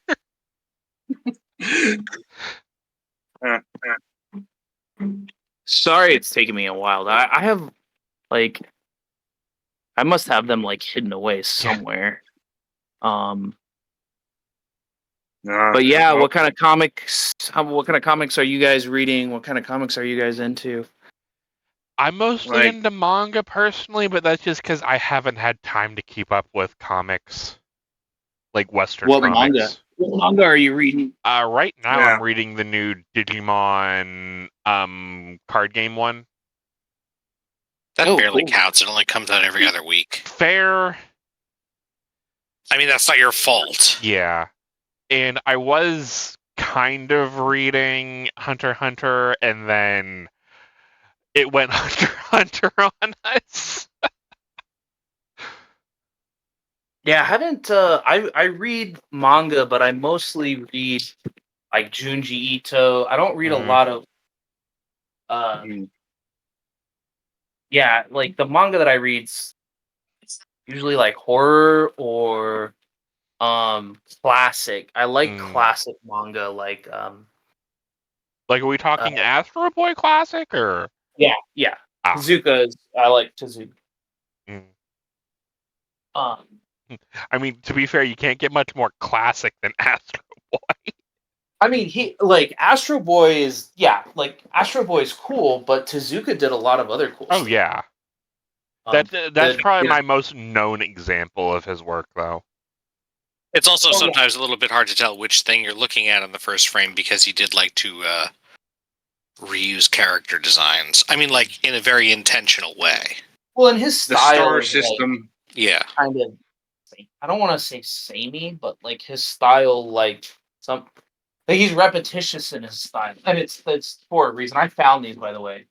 Sorry, it's taking me a while. I have like I must have them like hidden away somewhere. But yeah, well, what kind of comics? What kind of comics are you guys reading? What kind of comics are you guys into? I'm mostly into manga personally, but that's just because I haven't had time to keep up with comics, like Western What comics. manga? What manga are you reading? Right now, Yeah. I'm reading the new Digimon card game one. That Oh, barely cool. counts. It only comes out every other week. Fair, I mean, that's not your fault. yeah. And I was kind of reading Hunter x Hunter, and then it went Hunter x Hunter on us. Yeah, I haven't. I read manga, but I mostly read like Junji Ito. I don't read a lot of. Yeah, like the manga that I read's usually like horror or classic. I like classic manga, like Like, are we talking Astro Boy classic or? yeah. Tezuka's. I like Tezuka. I mean, to be fair, you can't get much more classic than Astro Boy. I mean, Astro Boy is Astro Boy is cool, but Tezuka did a lot of other cool stuff. Yeah. That's probably my most known example of his work, though. It's also sometimes a little bit hard to tell which thing you're looking at on the first frame because he did like to reuse character designs. I mean, like in a very intentional way. Well, in his style, the star system, yeah, kind of. I don't want to say samey, but like his style, he's repetitious in his style, and it's for a reason. I found these, by the way.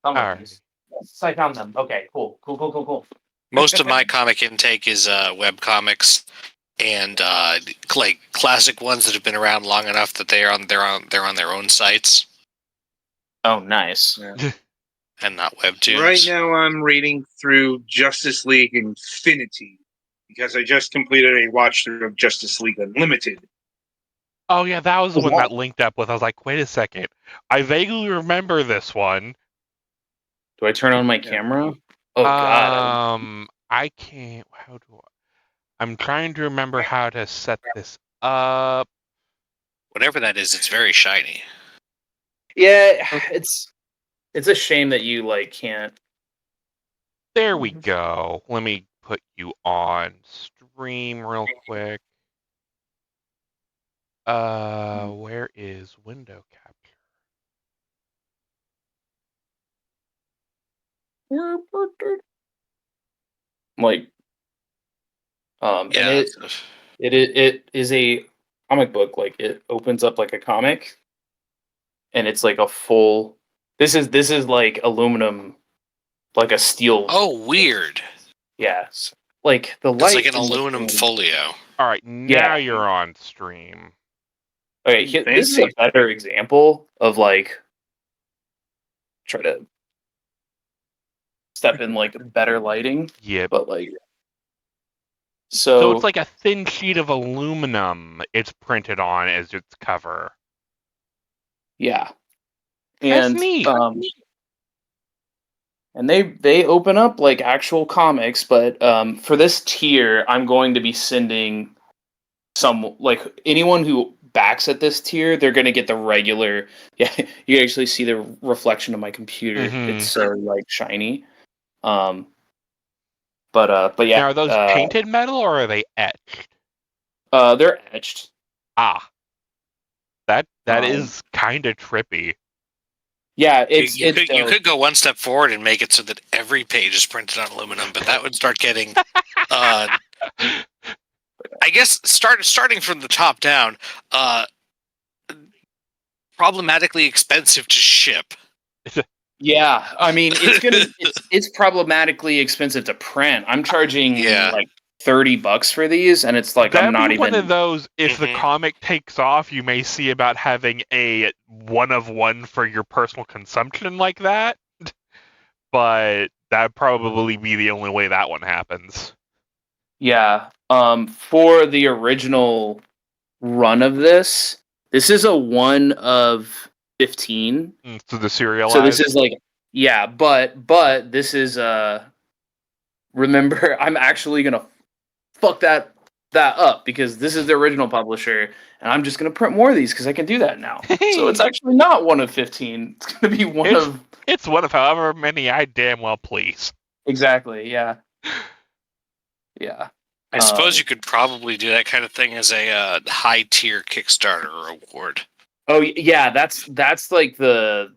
Some of these. Yes, I found them. Okay, cool. Most of my comic intake is web comics and like classic ones that have been around long enough that they're on their own sites. Oh, nice. Yeah. And not webtoons. Right now, I'm reading through Justice League Infinity. because I just completed a watch through of Justice League Unlimited. Oh yeah, that was the one that linked up with. I was like, wait a second, I vaguely remember this one. Do I turn on my camera? Oh God! I can't. How do I'm trying to remember how to set this up. Whatever that is, it's very shiny. Yeah, it's a shame that you can't. There we go. Let me put you on stream real quick. Where is window capture? Yeah. And it is a comic book. Like, it opens up like a comic, and it's like a full. This is like aluminum, like a steel. Oh, weird. Yes, like the light. It's like an aluminum folio. All right, now you're on stream. Okay, this is a better example of try to step in better lighting. Yep. But so it's like a thin sheet of aluminum it's printed on as its cover. Yeah. And that's neat. And they open up like actual comics, but for this tier, I'm going to be sending anyone who backs at this tier, they're going to get the regular. Yeah, you actually see the reflection of my computer. Mm-hmm. It's so shiny. But yeah. Now, are those painted metal or are they etched? They're etched. Ah, that is kind of trippy. Yeah, you could go one step forward and make it so that every page is printed on aluminum, but that would start getting, I guess, starting from the top down, problematically expensive to ship. Yeah, I mean, it's problematically expensive to print. I'm charging like $30 for these, and it's like That'd I'm not be even one of those. If the comic takes off, you may see about having a 1-of-1 for your personal consumption like that. But that'd probably be the only way that one happens. Yeah. For the original run of this is a 1 of 15. So the serialized. So this is but this is remember, I'm actually gonna fuck that up because this is the original publisher, and I'm just gonna print more of these because I can do that now. So it's actually not 1 of 15. It's gonna be It's one of however many I damn well please. Exactly. Yeah. Yeah. I suppose you could probably do that kind of thing as a high tier Kickstarter award. Oh yeah, that's like the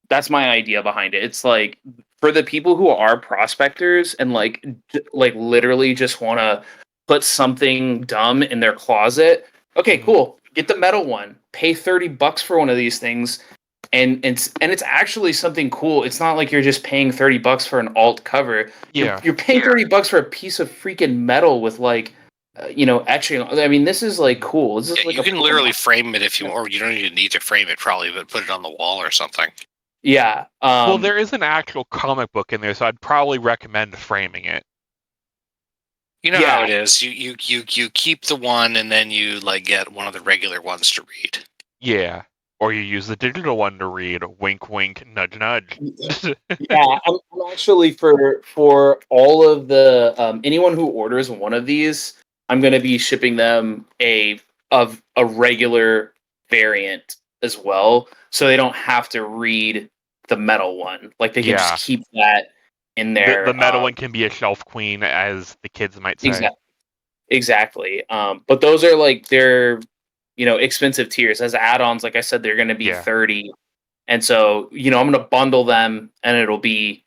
that's my idea behind it. It's like for the people who are prospectors and like literally just want to put something dumb in their closet. Okay, cool. Get the metal one. Pay $30 for one of these things, and it's actually something cool. It's not like you're just paying $30 for an alt cover. Yeah, you're paying $30 for a piece of freaking metal with actually, I mean, this is cool. This is you can literally frame it if you, or you don't even need to frame it probably, but put it on the wall or something. Yeah. Well, there is an actual comic book in there, so I'd probably recommend framing it. You know how it is. You keep the one, and then you get one of the regular ones to read. Yeah. Or you use the digital one to read. Wink, wink, nudge, nudge. Yeah, I'm actually for all of the anyone who orders one of these, I'm going to be shipping them a regular variant as well, so they don't have to read the metal one. Like they can just keep that in there. The metal one can be a shelf queen, as the kids might say. Exactly. But those are they're expensive tiers. As add-ons, like I said, they're going to be $30, and so I'm going to bundle them, and it'll be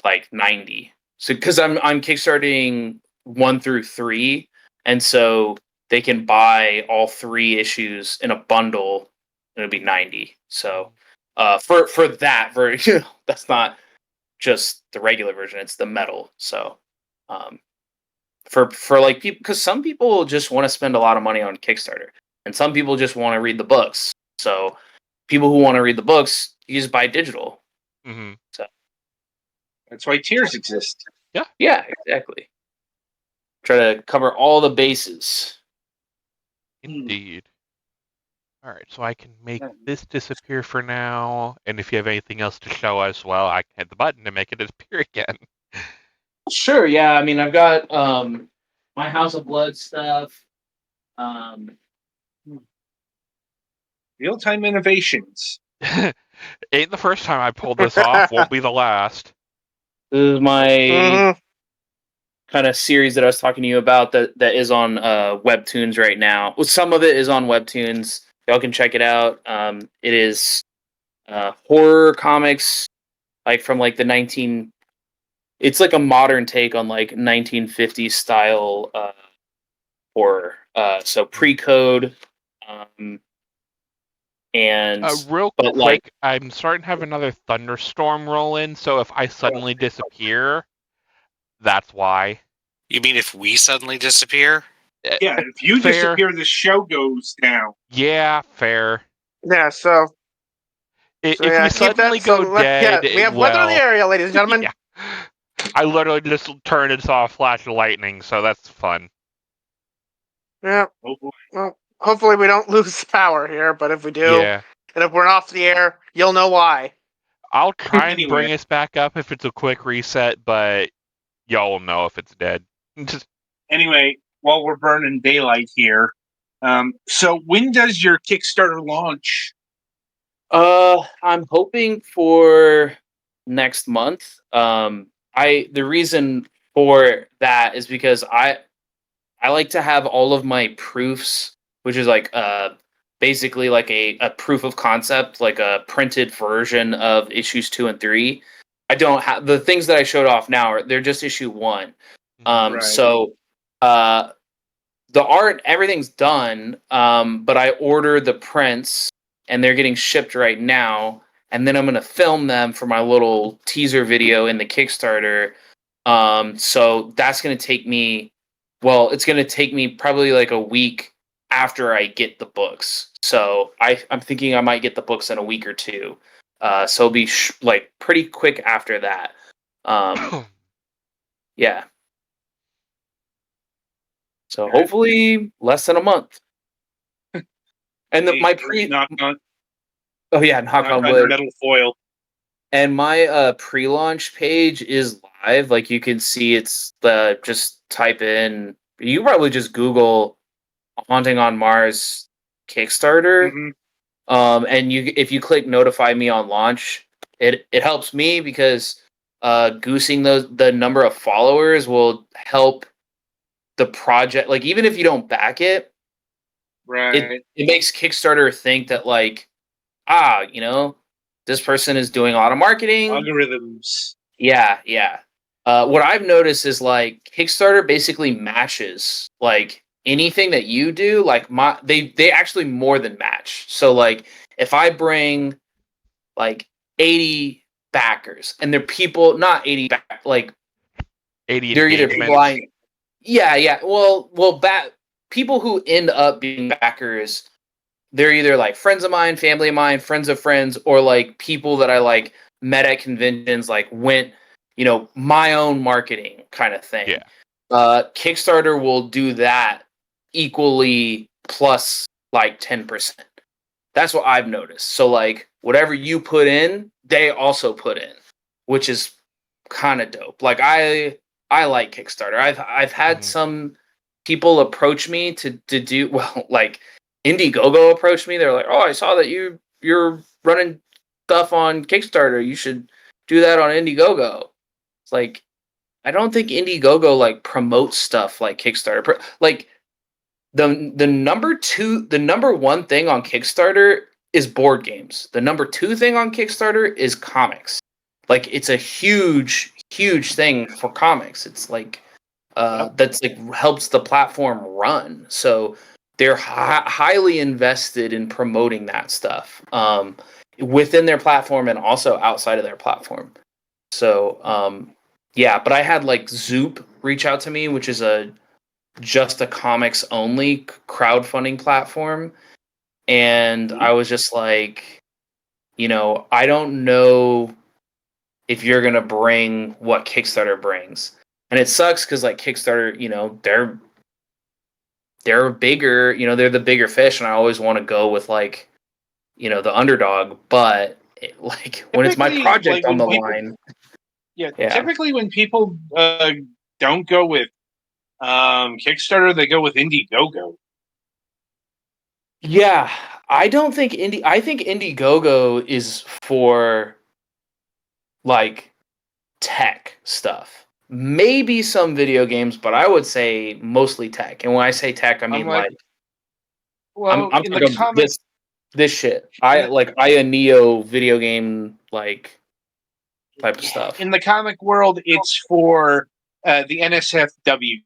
like $90. So because I'm kickstarting 1 through 3, and so they can buy all 3 issues in a bundle, and it'll be $90. So for that version, that's not just the regular version; it's the metal. So for people, because some people just want to spend a lot of money on Kickstarter, and some people just want to read the books. So people who want to read the books, you just buy digital. Mm-hmm. So that's why tiers exist. Yeah, exactly. try to cover all the bases. Indeed. All right, so I can make this disappear for now, and if you have anything else to show us, well, I can hit the button to make it disappear again. Sure, yeah. I mean, I've got my House of Blood stuff. Real-time innovations. Ain't the first time I pulled this off, won't be the last. This is my Mhm. kind of series that I was talking to you about that is on Webtoons right now. Well, some of it is on Webtoons. Y'all can check it out. It is horror comics, like from like the 19. It's like a modern take on like 1950s style horror. So pre-code, and Real but quick, like I'm starting to have another thunderstorm roll in, so if I suddenly disappear, that's why. You mean if we suddenly disappear? Yeah, if you Fair. disappear, the show goes down. Yeah, fair. Yeah, so If yeah, we keep suddenly that. go So dead, we have weather in the area, ladies and gentlemen. Yeah. I literally just turned and saw a flash of lightning, so that's fun. Yeah. Oh boy. Well, hopefully we don't lose power here, but if we do, Yeah. and if we're off the air, you'll know why. I'll try and Anyway. bring us back up if it's a quick reset, but y'all will know if it's dead. Anyway, while we're burning daylight here, so when does your Kickstarter launch? I'm hoping for next month. The reason for that is because I like to have all of my proofs, which is like basically like a proof of concept, like a printed version of issues 2 and 3. I don't have the things that I showed off now. They're just issue 1. Right. So the art, everything's done, but I ordered the prints and they're getting shipped right now. And then I'm going to film them for my little teaser video in the Kickstarter. So that's going to take me, it's going to take me probably like a week after I get the books. So I'm thinking I might get the books in a week or two. So it'll be like pretty quick after that. Yeah. So hopefully less than a month. And my knock on knock on wood. metal foil. And my pre-launch page is live. Like you can see, it's just type in. You probably just Google "Haunting on Mars" Kickstarter, and if you click "Notify me on launch," it helps me because goosing the number of followers will help the project. Like even if you don't back it, Right. it makes Kickstarter think that like, this person is doing a lot of marketing. Algorithms. Yeah. What I've noticed is like Kickstarter basically matches like anything that you do. Like they actually more than match. So like if I bring like 80 backers and they're people not 80 like 80 they're either engagements. flying. Yeah. Well, people who end up being backers, they're either like friends of mine, family of mine, friends of friends, or like people that I like met at conventions, like went, my own marketing kind of thing. Yeah. Kickstarter will do that equally plus like 10%. That's what I've noticed. So like whatever you put in, they also put in, which is kind of dope. Like I like Kickstarter. I've had some people approach me to do like Indiegogo approached me. They're like, "Oh, I saw that you're running stuff on Kickstarter. You should do that on Indiegogo." It's like I don't think Indiegogo like promotes stuff like Kickstarter. Like the number one thing on Kickstarter is board games. The number 2 thing on Kickstarter is comics. Like it's a huge thing for comics. It's like that's like helps the platform run. So they're highly invested in promoting that stuff within their platform and also outside of their platform. So but I had like Zoop reach out to me, which is just a comics only crowdfunding platform, and I was just like, I don't know if you're gonna bring what Kickstarter brings. and it sucks because like Kickstarter, they're bigger, they're the bigger fish, and I always want to go with like, the underdog, but when it's my Typically, project like, on when the people- line. Yeah, Yeah. typically when people don't go with Kickstarter, they go with Indiegogo. Yeah, I don't think I think Indiegogo is for like tech stuff. Maybe some video games, but I would say mostly tech. And when I say tech, I mean like, like Well, I'm in the talking comic, this shit. I Neo video game like type of stuff. in the comic world, it's for the NSFW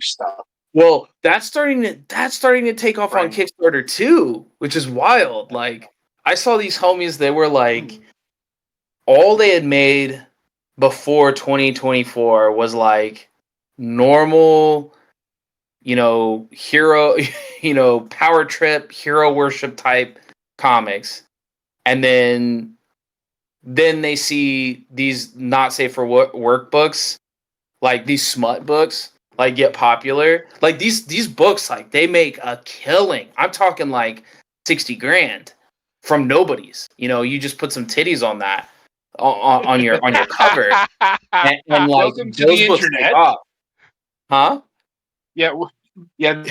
stuff. Well, that's starting to take off on Right. Kickstarter too, which is wild. Like I saw these homies, they were like all they had made before 2024 was like normal, hero, power trip, hero worship type comics. And then they see these not safe for work books, like these smut books, like get popular. Like these books, like they make a killing. I'm talking like 60 grand from nobodies. You just put some titties on that on your cover, and like Welcome to those the books internet. take off. Huh? Yeah, yeah.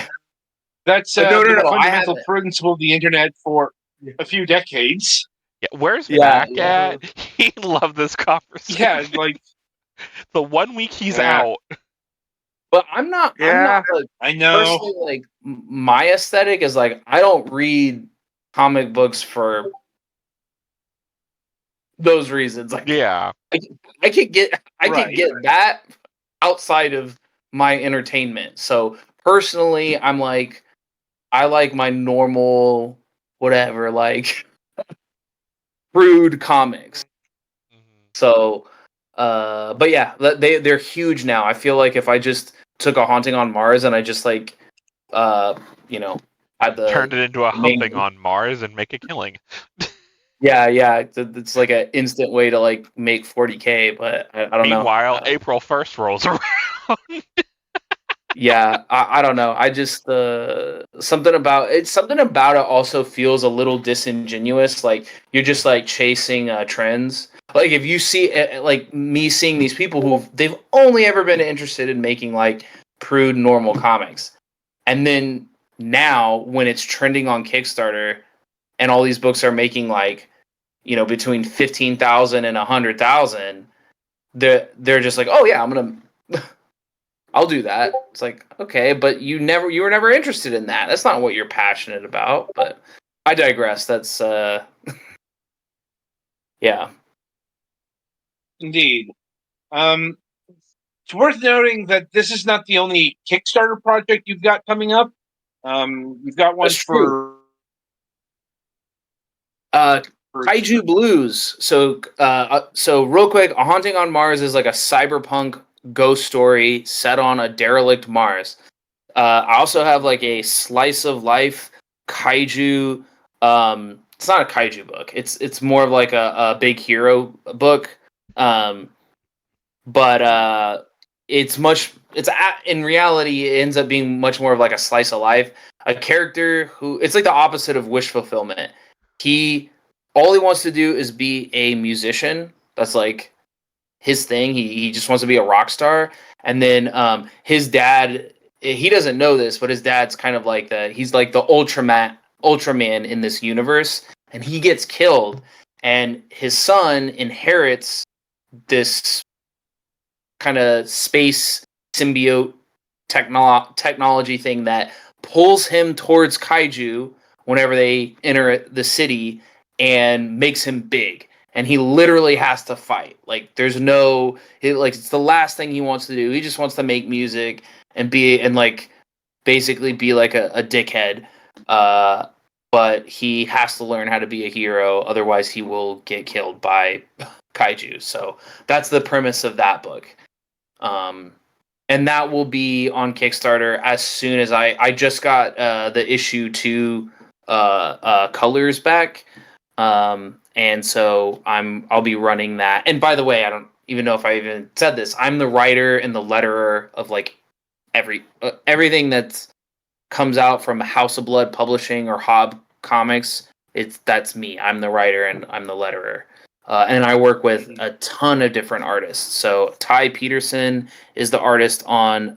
That's No, been a I fundamental haven't. principle of the internet for a few decades. Yeah, where's Yeah, Mac yeah. at? He loved this conversation. Yeah, like The 1 week he's Yeah. out. But I'm not like, I know. personally, like my aesthetic is like I don't read comic books for those reasons. Like Yeah. I could get Right. that outside of my entertainment. So personally, I'm like I like my normal whatever, like crude comics. So but yeah, they're huge now. I feel like if I just took a Haunting on Mars and I just like had the Turned it into a main- humping on Mars and make a killing. Yeah, it's like an instant way to like make 40K, but I don't know. Meanwhile, April 1st rolls around. Yeah, I don't know. I just something about it also feels a little disingenuous. Like you're just like chasing trends. Like if you see like me seeing these people who they've only ever been interested in making like prude normal comics, and then now when it's trending on Kickstarter, and all these books are making like between 15,000 and 100,000, they're just like, oh yeah, I'll do that. It's like, okay, but you were never interested in that. That's not what you're passionate about. But I digress. That's yeah. Indeed. It's worth noting that this is not the only Kickstarter project you've got coming up. You've got one That's true. for Kaiju Blues. So real quick, A Haunting on Mars is like a cyberpunk ghost story set on a derelict Mars. I also have like a slice of life kaiju. It's not a kaiju book. It's more of like a big hero book. But in reality it ends up being much more of like a slice of life. A character who it's like the opposite of wish fulfillment. All he wants to do is be a musician. That's like his thing. He just wants to be a rock star. And then his dad, he doesn't know this, but his dad's kind of like he's like the Ultraman in this universe, and he gets killed, and his son inherits this kind of space symbiote technology thing that pulls him towards kaiju whenever they enter the city and makes him big. And he literally has to fight. Like there's it's the last thing he wants to do. He just wants to make music and basically be like a dickhead. But he has to learn how to be a hero, otherwise he will get killed by kaiju. So that's the premise of that book. And that will be on Kickstarter as soon as I just got the issue 2 colors back. And so I'll be running that. And by the way, even know if I even said this. I'm the writer and the letterer of like everything that's comes out from House of Blood Publishing or Hob Comics. That's me. I'm the writer and I'm the letterer. And I work with a ton of different artists. So Ty Peterson is the artist on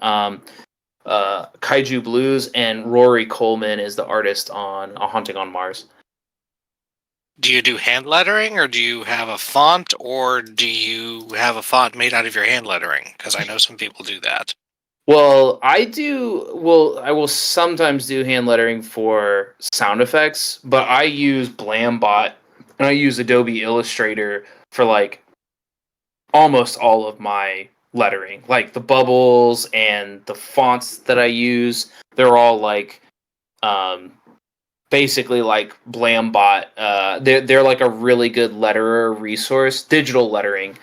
Kaiju Blues, and Rory Coleman is the artist on A Haunting on Mars. Do you do hand lettering, or do you have a font, or do you have a font made out of your hand lettering? Because I know some people do that. Well, I do. Well, I will sometimes do hand lettering for sound effects, but I use Blambot and I use Adobe Illustrator for like almost all of my lettering. Like the bubbles and the fonts that I use, they're all like basically like Blambot. They're like a really good letterer resource, digital lettering.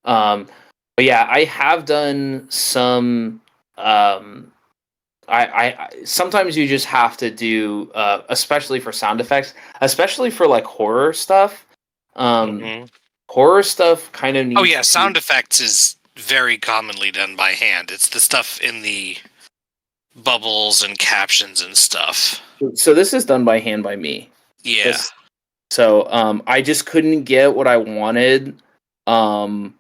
But yeah, I have done some. I sometimes you just have to do, especially for sound effects, especially for like horror stuff. Horror stuff kind of needs. Oh yeah, sound effects is very commonly done by hand. It's the stuff in the bubbles and captions and stuff. So this is done by hand by me. Yeah. So I just couldn't get what I wanted by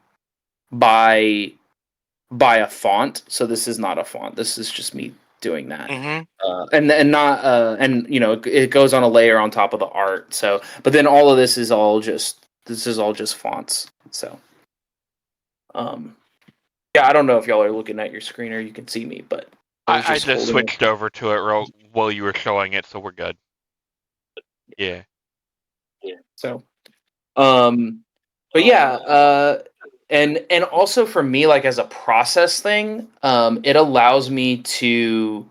a font. So this is not a font. This is just me doing that. And not and you know, it goes on a layer on top of the art. So but then all of this is all just fonts. So yeah, I don't know if y'all are looking at your screen or you can see me, but I just switched over to it while you were showing it, so we're good. Yeah. So but yeah, and also for me, like as a process thing, it allows me to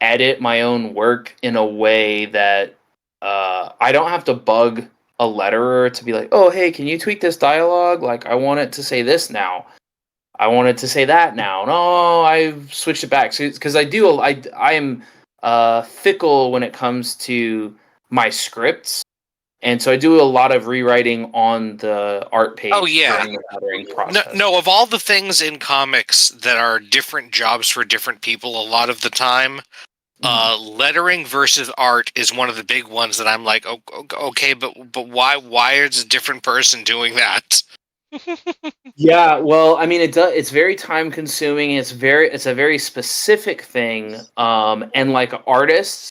edit my own work in a way that I don't have to bug a letterer to be like, oh hey, can you tweak this dialogue? Like I want it to say this now. I want it to say that now. No, I've switched it back. Because I am fickle when it comes to my scripts. And so I do a lot of rewriting on the art page during the lettering process. No, of all the things in comics that are different jobs for different people, a lot of the time, lettering versus art is one of the big ones that I'm like, okay, but why is a different person doing that? Yeah, well, I mean, it's very time consuming. It's a very specific thing. And like artists,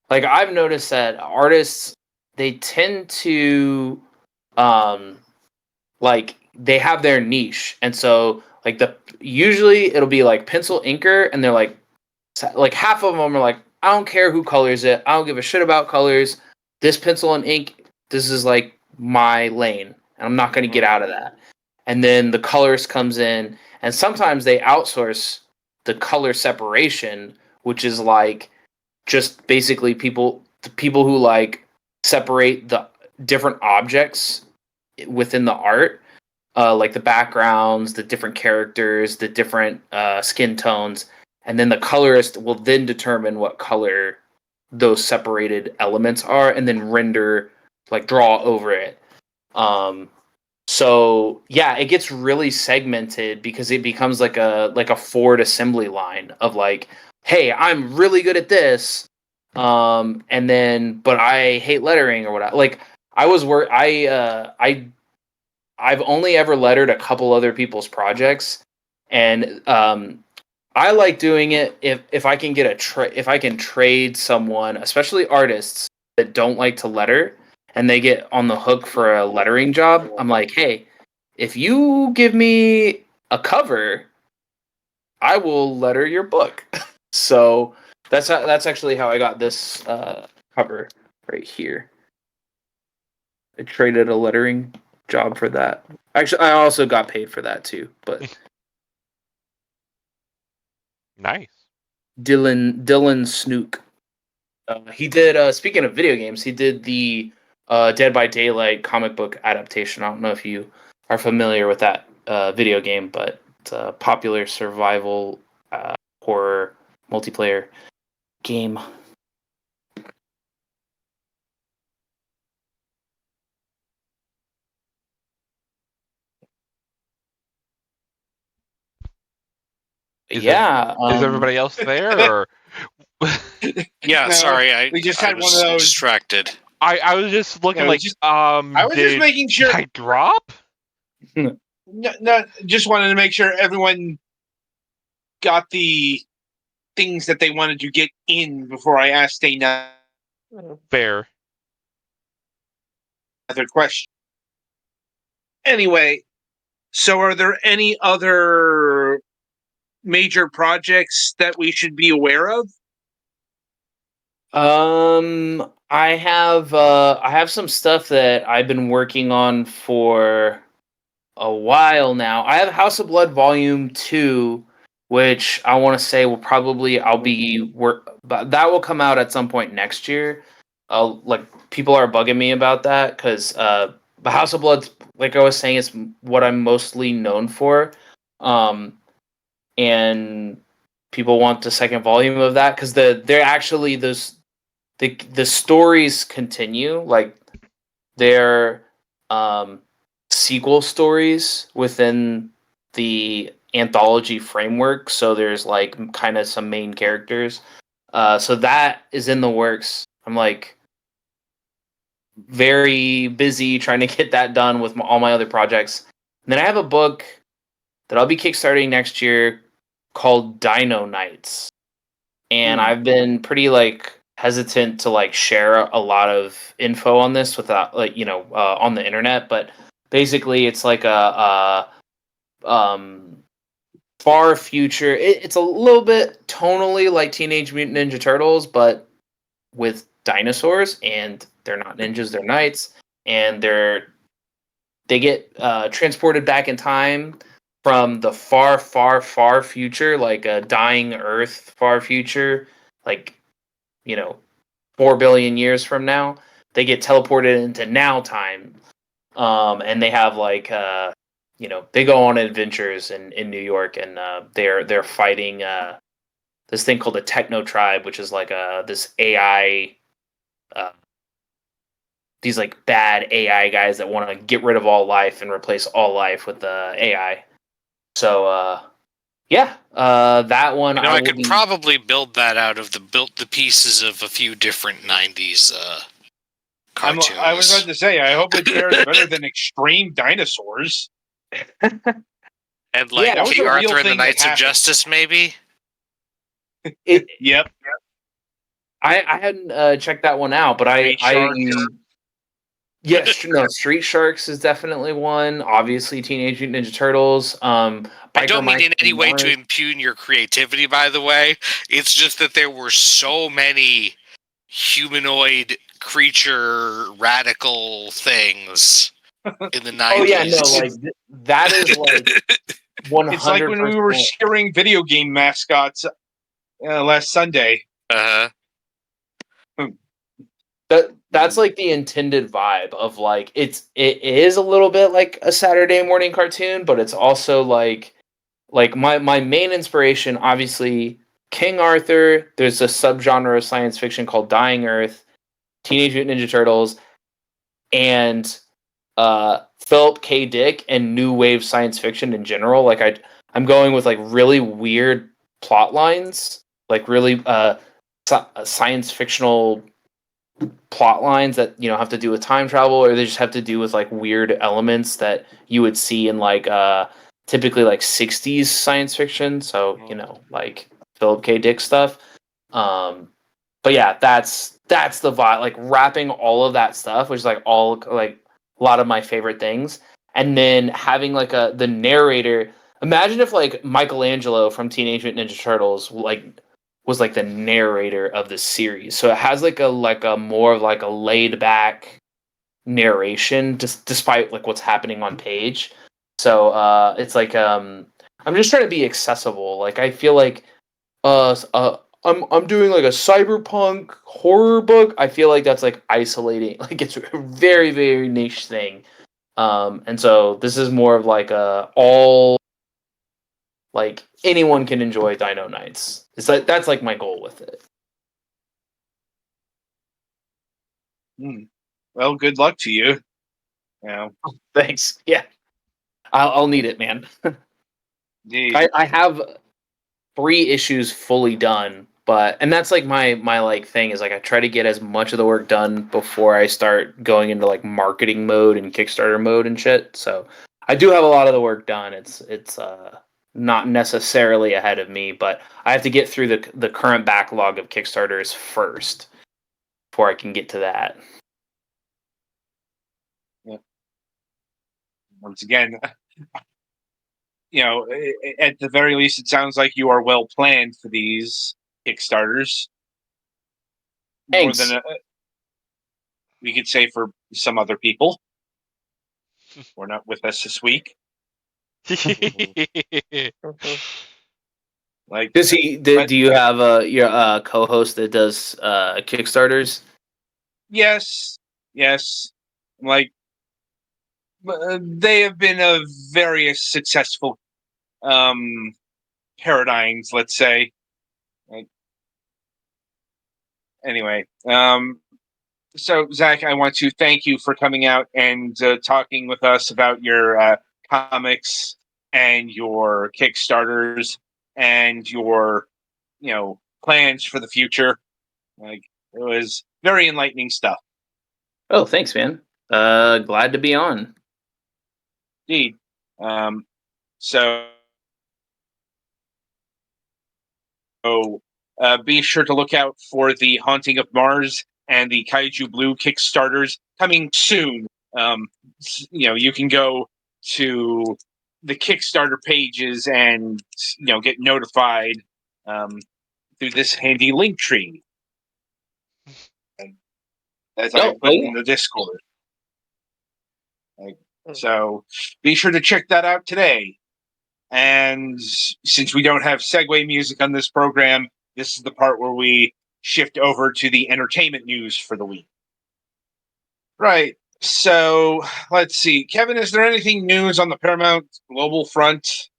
like I've noticed that artists, they tend to like they have their niche, and so like usually it'll be like pencil inker, and they're like half of them are like, I don't care who colors it, I don't give a shit about colors. This pencil and ink, this is like my lane, and I'm not going to get out of that. And then the colorist comes in, and sometimes they outsource the color separation, which is like just basically the people who like separate the different objects within the art, like the backgrounds, the different characters, the different skin tones, and then the colorist will then determine what color those separated elements are, and then draw over it. So yeah, it gets really segmented because it becomes like a Ford assembly line of like, hey, I'm really good at this, and then but I hate lettering or whatever. Like I've only ever lettered a couple other people's projects, and I like doing it if I can get if I can trade someone, especially artists that don't like to letter, and they get on the hook for a lettering job. I'm like, hey, if you give me a cover, I will letter your book. So that's actually how I got this cover right here. I traded a lettering job for that. Actually, I also got paid for that too. But nice. Dylan Snook. He did. Speaking of video games, he did the Dead by Daylight comic book adaptation. I don't know if you are familiar with that video game, but it's a popular survival horror multiplayer game. Is everybody else there? Or Yeah, No, sorry, we just I had one was of those. distracted. I was just looking No, like, I was just did making sure. I drop? No, just wanted to make sure everyone got the things that they wanted to get in before I asked another Fair. question. Anyway, so are there any other major projects that we should be aware of? I have some stuff that I've been working on for a while now. I have House of Blood Volume 2, which I want to say but that will come out at some point next year. Like people are bugging me about that because the House of Blood, like I was saying, is what I'm mostly known for. And people want the second volume of that because they're actually the stories continue, like they're sequel stories within the anthology framework, so there's like kind of some main characters, so that is in the works. I'm like very busy trying to get that done with all my other projects. And then I have a book that I'll be kickstarting next year called Dino Knights, and I've been pretty like hesitant to like share a lot of info on this without on the internet. But basically it's like a far future. It's a little bit tonally like Teenage Mutant Ninja Turtles, but with dinosaurs, and they're not ninjas, they're knights, and they get transported back in time from the far, far, far future, like a dying Earth far future, like 4 billion years from now. They get teleported into now time, and they have like they go on adventures in New York, and they're fighting this thing called the Techno Tribe, which is like this AI. These like bad AI guys that want to get rid of all life and replace all life with the AI. So that one I could probably build that out of the pieces of a few different '90s cartoons. I was about to say, I hope it fares better than Extreme Dinosaurs. And like King Arthur and the Knights of Justice, maybe. Yep. I hadn't checked that one out, but Street Sharks is definitely one. Obviously, Teenage Mutant Ninja Turtles. I don't mean in any way to impugn your creativity, by the way. It's just that there were so many humanoid creature radical things in the 90s. Oh yeah, no, like that is like 100%. It's like when we were sharing video game mascots last Sunday. That's like the intended vibe of like it is a little bit like a Saturday morning cartoon, but it's also like my main inspiration, obviously King Arthur. There's a subgenre of science fiction called Dying Earth, Teenage Mutant Ninja Turtles, and Philip K. Dick and new wave science fiction in general. Like I'm going with like really weird plot lines, like really science fictional plot lines that have to do with time travel, or they just have to do with like weird elements that you would see in like typically like 60s science fiction. So like Philip K. Dick stuff. But yeah, that's the vibe. Like wrapping all of that stuff, which is like all like a lot of my favorite things, and then having like the narrator. Imagine if like Michelangelo from Teenage Mutant Ninja Turtles was like the narrator of the series. So it has like a more of like a laid back narration, despite like what's happening on page. So it's like I'm just trying to be accessible. Like I feel like I'm doing like a cyberpunk horror book. I feel like that's like isolating. Like it's a very, very niche thing. And so this is more of like all like anyone can enjoy Dino Knights. It's like that's like my goal with it. Well, good luck to you. Yeah. Thanks. Yeah, I'll need it, man. I have 3 issues fully done, and that's like my like thing is like I try to get as much of the work done before I start going into like marketing mode and Kickstarter mode and shit. So I do have a lot of the work done. It's not necessarily ahead of me, but I have to get through the current backlog of Kickstarters first before I can get to that. Once again, at the very least, it sounds like you are well planned for these Kickstarters. Thanks. More than we could say for some other people. We're not with us this week. Like, Does he? Do you have your co-host that does Kickstarters? Yes. Like, they have been of various successful paradigms, let's say. Like, anyway, so Zach, I want to thank you for coming out and talking with us about your comics and your Kickstarters and your, plans for the future. Like, it was very enlightening stuff. Oh, thanks, man. Glad to be on. Indeed. So be sure to look out for the Haunting of Mars and the Kaiju Blue Kickstarters coming soon. You can go to the Kickstarter pages and get notified through this handy link tree, as I put in the Discord. So be sure to check that out today. And since we don't have segue music on this program, this is the part where we shift over to the entertainment news for the week. Right. So let's see. Kevin, is there anything news on the Paramount Global front?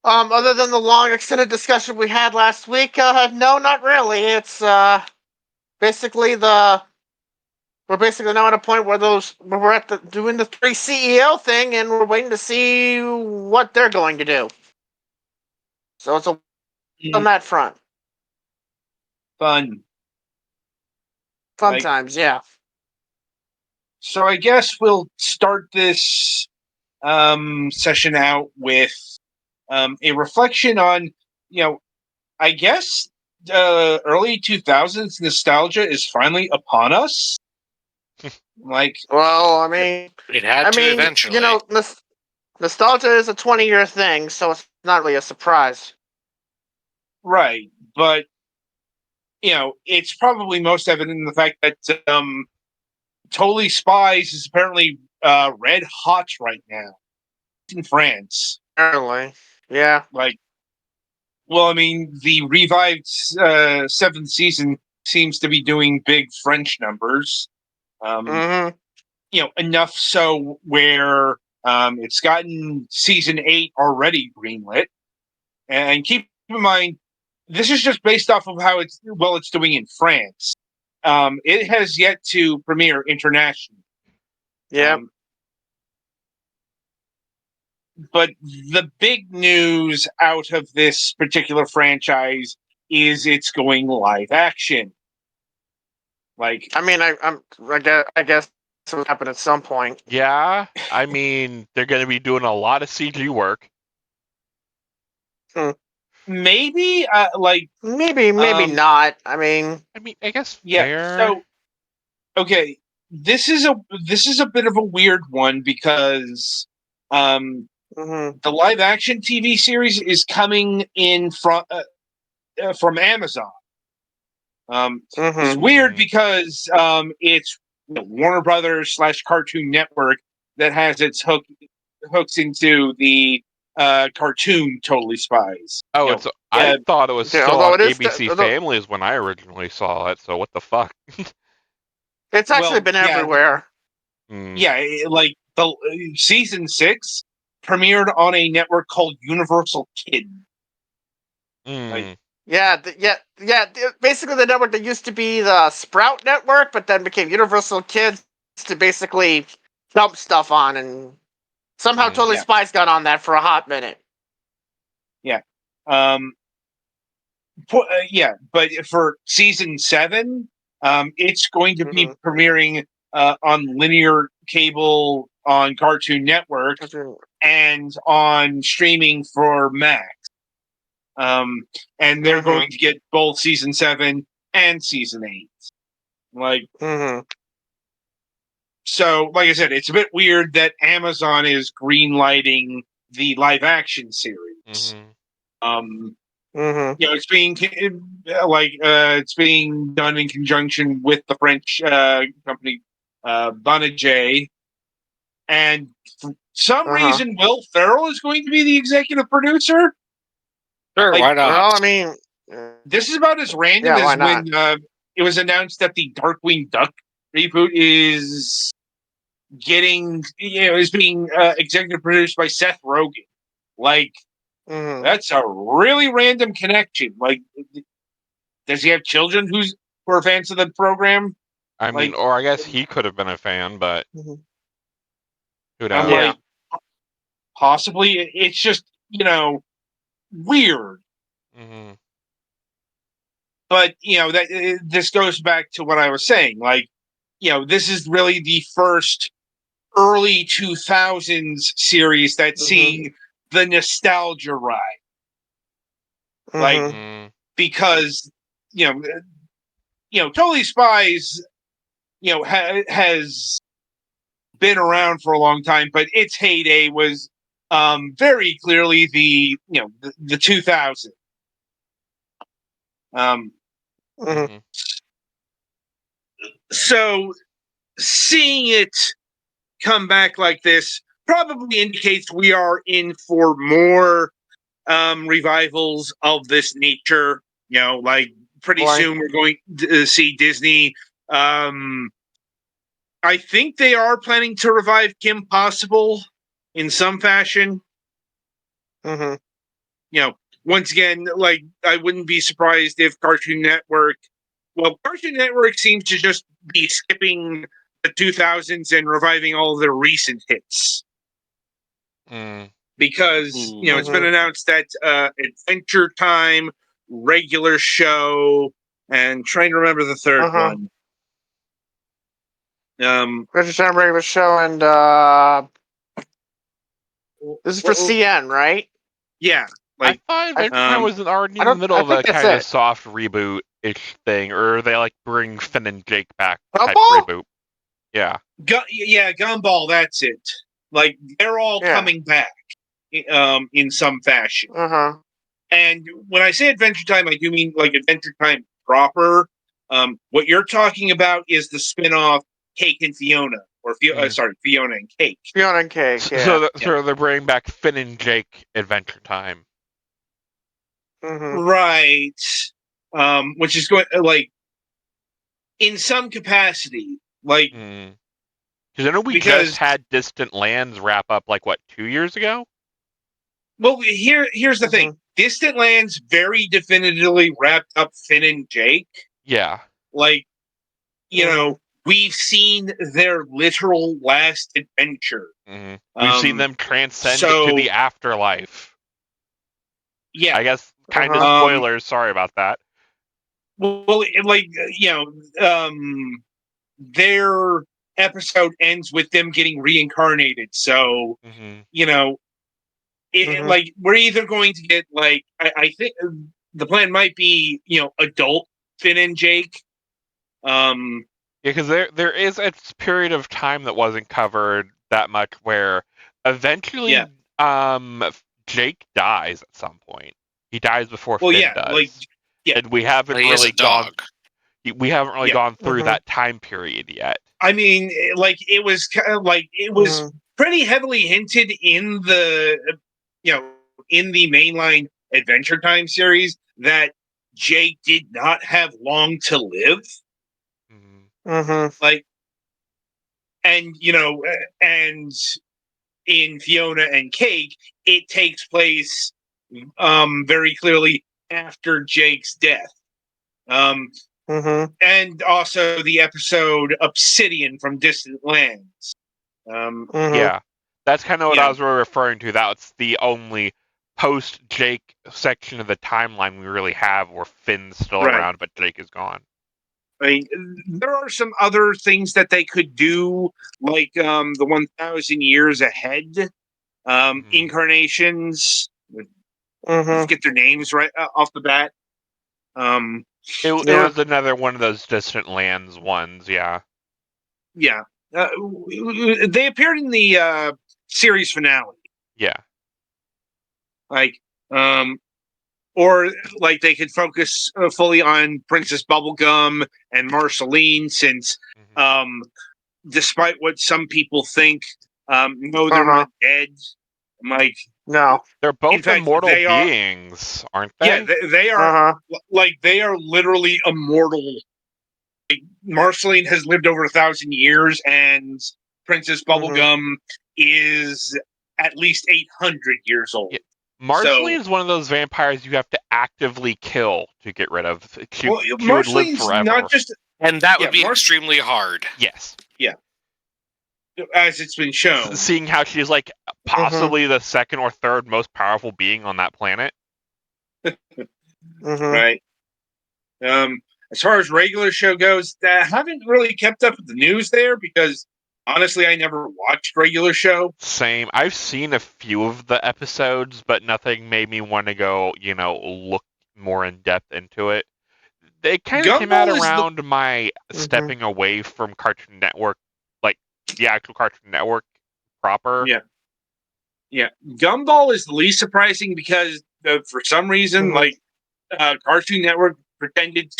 Other than the long extended discussion we had last week, no, not really. It's basically we're basically now at a point where we're doing the 3 CEO thing, and we're waiting to see what they're going to do. So it's on that front. Fun times, yeah. So I guess we'll start this session out with a reflection on, I guess early 2000s nostalgia is finally upon us. Well, I mean, it had to eventually. Nostalgia is a 20-year thing, so it's not really a surprise. Right, but it's probably most evident in the fact that Totally Spies is apparently red hot right now in France. Apparently, yeah. Well, I mean, the revived 7th season seems to be doing big French numbers. Enough so where it's gotten season 8 already greenlit. And keep in mind, this is just based off of how it's doing in France. It has yet to premiere internationally. Yeah. But the big news out of this particular franchise is it's going live action. I guess it will happen at some point. Yeah, I mean, they're going to be doing a lot of CG work. Maybe, maybe not. I guess yeah. So, okay, this is a bit of a weird one because the live action TV series is coming in from Amazon. It's weird because it's Warner Brothers / Cartoon Network that has its hooks into the cartoon Totally Spies. I thought it was still on ABC Families when I originally saw it. So what the fuck? It's actually been everywhere. Yeah, the season 6 premiered on a network called Universal Kids. Basically, the network that used to be the Sprout Network, but then became Universal Kids to basically dump stuff on, and somehow Totally Spies got on that for a hot minute. Yeah, But for season 7, it's going to be premiering on linear cable on Cartoon Network and on streaming for Max. And they're going to get both season 7 and season 8. So, like I said, it's a bit weird that Amazon is greenlighting the live action series. It's being it's being done in conjunction with the French company Bonnet, and for some reason, Will Ferrell is going to be the executive producer. Sure, why not? Well, I mean, this is about as random as when it was announced that the Darkwing Duck reboot is being executive produced by Seth Rogen. That's a really random connection. Does he have children who are fans of the program? I mean, or I guess he could have been a fan, but who knows? I'm possibly. It's just, weird. But, this goes back to what I was saying. This is really the first early 2000s series that's seeing the nostalgia ride. Because, Totally Spies, has been around for a long time, but its heyday was very clearly the 2000s. So seeing it come back like this probably indicates we are in for more revivals of this nature. Pretty soon we're going to see Disney. I think they are planning to revive Kim Possible in some fashion. Once again, I wouldn't be surprised if Cartoon Network seems to just be skipping the 2000s and reviving all of their recent hits. Because, it's been announced that Adventure Time, Regular Show, and trying to remember the third one. Adventure Time, Regular Show, and this is for CN, right? Yeah. I thought Adventure Time was already in the middle of a kind of soft reboot-ish thing, or they bring Finn and Jake back type reboot. Yeah. Gumball, that's it. They're all coming back in some fashion. And when I say Adventure Time, I do mean Adventure Time proper. What you're talking about is the spin-off Cake and Fiona, or Fiona and Cake. Fiona and Cake, So they're bringing back Finn and Jake Adventure Time. Right. Which is going in some capacity, because I know we just had Distant Lands wrap up 2 years ago. Well, here's the thing: Distant Lands very definitively wrapped up Finn and Jake. Yeah. We've seen their literal last adventure. We've seen them transcend to the afterlife. Yeah. I guess kind of spoilers. Sorry about that. Well, their episode ends with them getting reincarnated. So, we're either going to get I think the plan might be adult Finn and Jake. Because there is a period of time that wasn't covered that much where eventually Jake dies at some point. He dies before Finn does. And we haven't really gone. We haven't really gone through that time period yet. I mean, it was pretty heavily hinted in the in the mainline Adventure Time series that Jake did not have long to live. And in Fiona and Cake, it takes place very clearly after Jake's death. And also the episode Obsidian from Distant Lands. Yeah, that's kind of what I was referring to. That's the only post-Jake section of the timeline we really have, where Finn's still Right. around, but Jake is gone. I mean, there are some other things that they could do, like the 1,000 years ahead incarnations. Just get their names right off the bat. It Yeah. was another one of those distant lands ones, yeah. Yeah. They appeared in the series finale. Yeah. Like, or like they could focus fully on Princess Bubblegum and Marceline, since despite what some people think, no, they're not dead. Like, No. They're both in fact, immortal they are- beings, aren't they? yeah, they are. Like, they are literally immortal. Like, Marceline has lived over 1,000 years, and Princess Bubblegum is at least 800 years old. Yeah. Marceline is one of those vampires you have to actively kill to get rid of. She would live Marceline's forever. not just, And that would be extremely hard. Yes. as it's been shown. Seeing how she's like possibly the second or third most powerful being on that planet. Right. As far as regular show goes, I haven't really kept up with the news there, because honestly, I never watched regular show. Same. I've seen a few of the episodes, but nothing made me want to go, look more in depth into it. They kind of came out around my stepping away from Cartoon Network, like the actual Cartoon Network proper. Yeah. Gumball is the least surprising, because for some reason, Cartoon Network pretended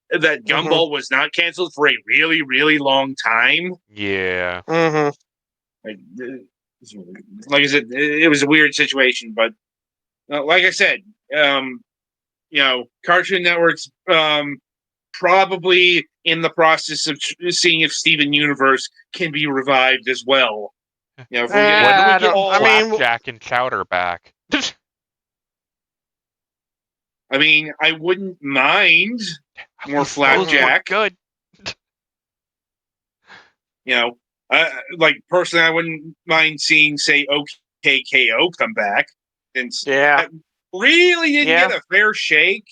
that Gumball was not canceled for a really, really long time. Yeah. Like I said, it was a weird situation, but like I said, Cartoon Network's probably in the process of seeing if Steven Universe can be revived as well. If we when do we get I mean, Flapjack and Chowder back? I mean, I wouldn't mind more Those were Flapjack. good. Like personally, I wouldn't mind seeing, say, OKKO come back, since that really didn't get a fair shake,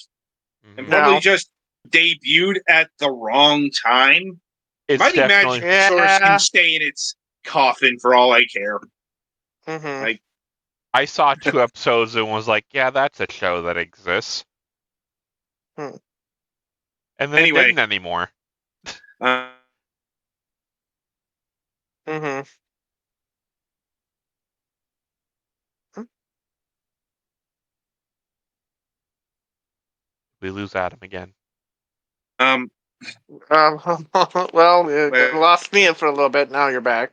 and probably just debuted at the wrong time. It's Mighty definitely Magic Source can stay in its coffin for all I care. Like, I saw 2 episodes and was like, yeah, that's a show that exists. And then it didn't anymore. We lose Adam again. Well, you lost me for a little bit. Now you're back.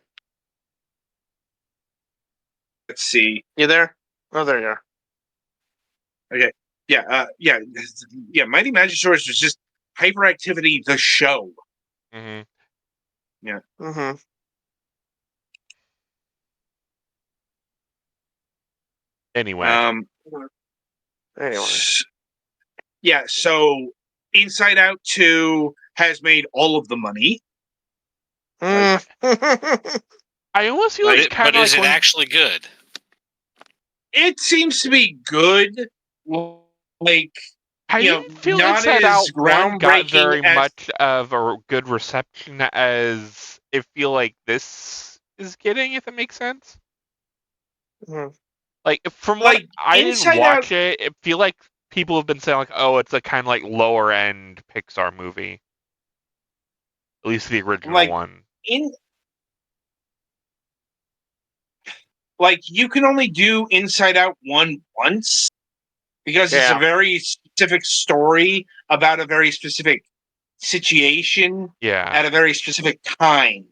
Let's see. You there? Oh, there you are. Okay. Yeah. Mighty Magic Source was just Hyperactivity, the show. Yeah. Anyway. Yeah, so Inside Out 2 has made all of the money. I almost feel like but is it actually good? It seems to be good. Like, I didn't feel Inside Out 1 got very much of a good reception as I feel like this is getting, if it makes sense. Like, from what I didn't watch it, I feel like people have been saying, like, oh, it's a kind of like lower end Pixar movie. At least the original one. You can only do Inside Out 1 once, because it's a very specific story about a very specific situation at a very specific time.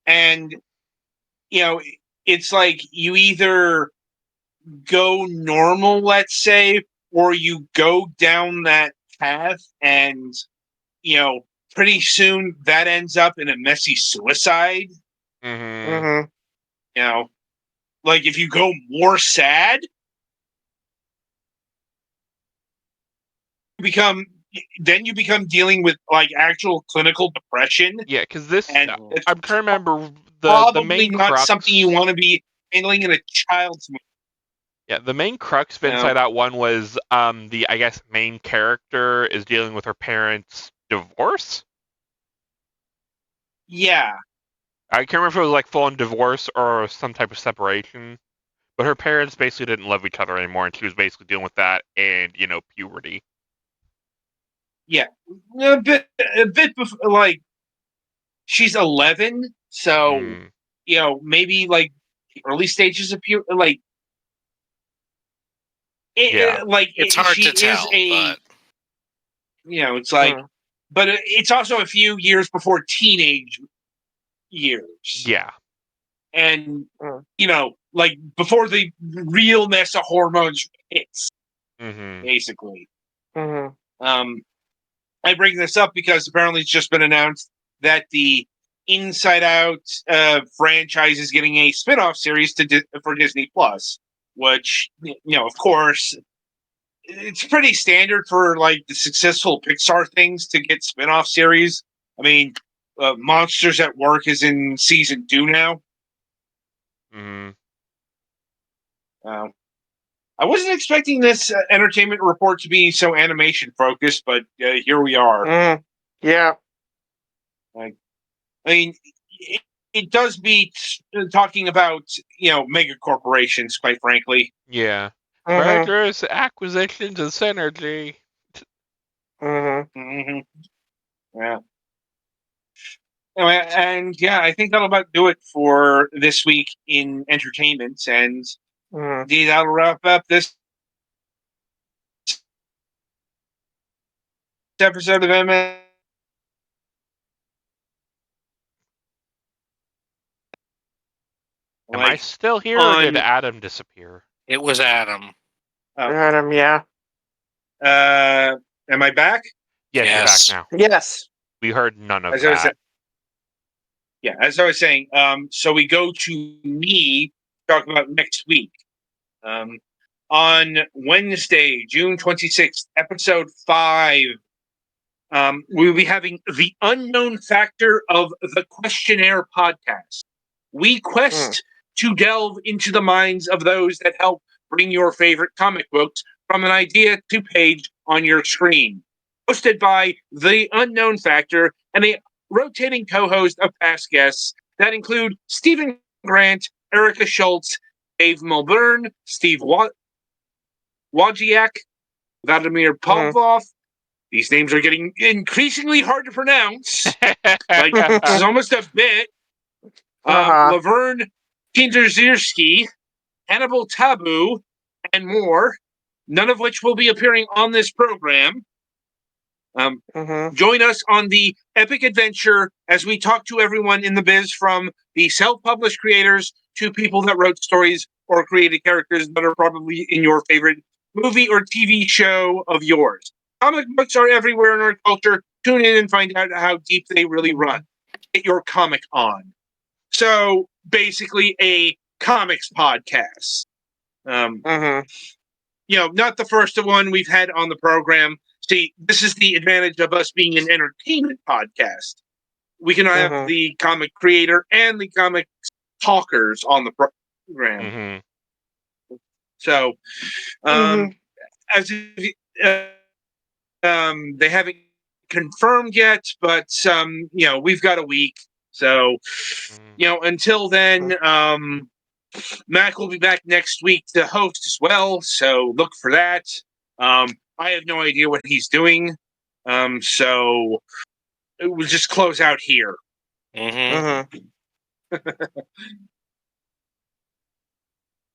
And, it's like you either go normal, let's say, or you go down that path, and, pretty soon that ends up in a messy suicide. Like, if you go more sad, you become dealing with, like, actual clinical depression. Yeah, because this, and I'm trying to remember the probably main not crux. something you want to be failing in a child's movie. Yeah, the main crux of Inside Out 1 was the, I guess, main character is dealing with her parents' divorce. Yeah. I can't remember if it was like full-on divorce or some type of separation. But her parents basically didn't love each other anymore, and she was basically dealing with that and, puberty. Yeah. A bit before, like, she's 11, so, maybe, like, early stages of puberty, like, it's hard she to tell, is a, but it's like, but it's also a few years before teenage years. Yeah. And, like, before the real mess of hormones hits, basically. I bring this up because apparently it's just been announced that the Inside Out franchise is getting a spin-off series for Disney Plus, which, of course, it's pretty standard for, like, the successful Pixar things to get spin-off series. I mean, Monsters at Work is in season 2 now. I wasn't expecting this entertainment report to be so animation focused, but here we are. Yeah. I mean, it does beat talking about, mega corporations, quite frankly. Yeah. Mergers, acquisitions, and synergy. Yeah. Anyway, and I think that'll about do it for this week in entertainment, and that'll wrap up this episode of MS. Am I still here, or did Adam disappear? It was Adam. Adam, yeah. Am I back? Yes, you're back now. Yes. We heard none of that. As I was saying, so we go to me talk about next week. On Wednesday, June 26th, episode 5, we will be having the unknown factor of the questionnaire podcast. We quest to delve into the minds of those that help bring your favorite comic books from an idea to page on your screen. Hosted by the unknown factor and a rotating co-host of past guests that include Stephen Grant, Erica Schultz, Dave Mulbern, Steve Wojciak, Vladimir Pavlov. These names are getting increasingly hard to pronounce. Like, this is almost a bit. Laverne Kinderzierski, Hannibal Taboo, and more, none of which will be appearing on this program. Join us on the epic adventure as we talk to everyone in the biz, from the self-published creators to people that wrote stories or created characters that are probably in your favorite movie or TV show of yours. Comic books are everywhere in our culture. Tune in and find out how deep they really run. Get your comic on. So, basically, a comics podcast. Not the first one we've had on the program. See, this is the advantage of us being an entertainment podcast. We can have the comic creator and the comic talkers on the program. So, as they haven't confirmed yet, but we've got a week. So, until then, Mac will be back next week to host as well. So look for that. I have no idea what he's doing. So we'll just close out here.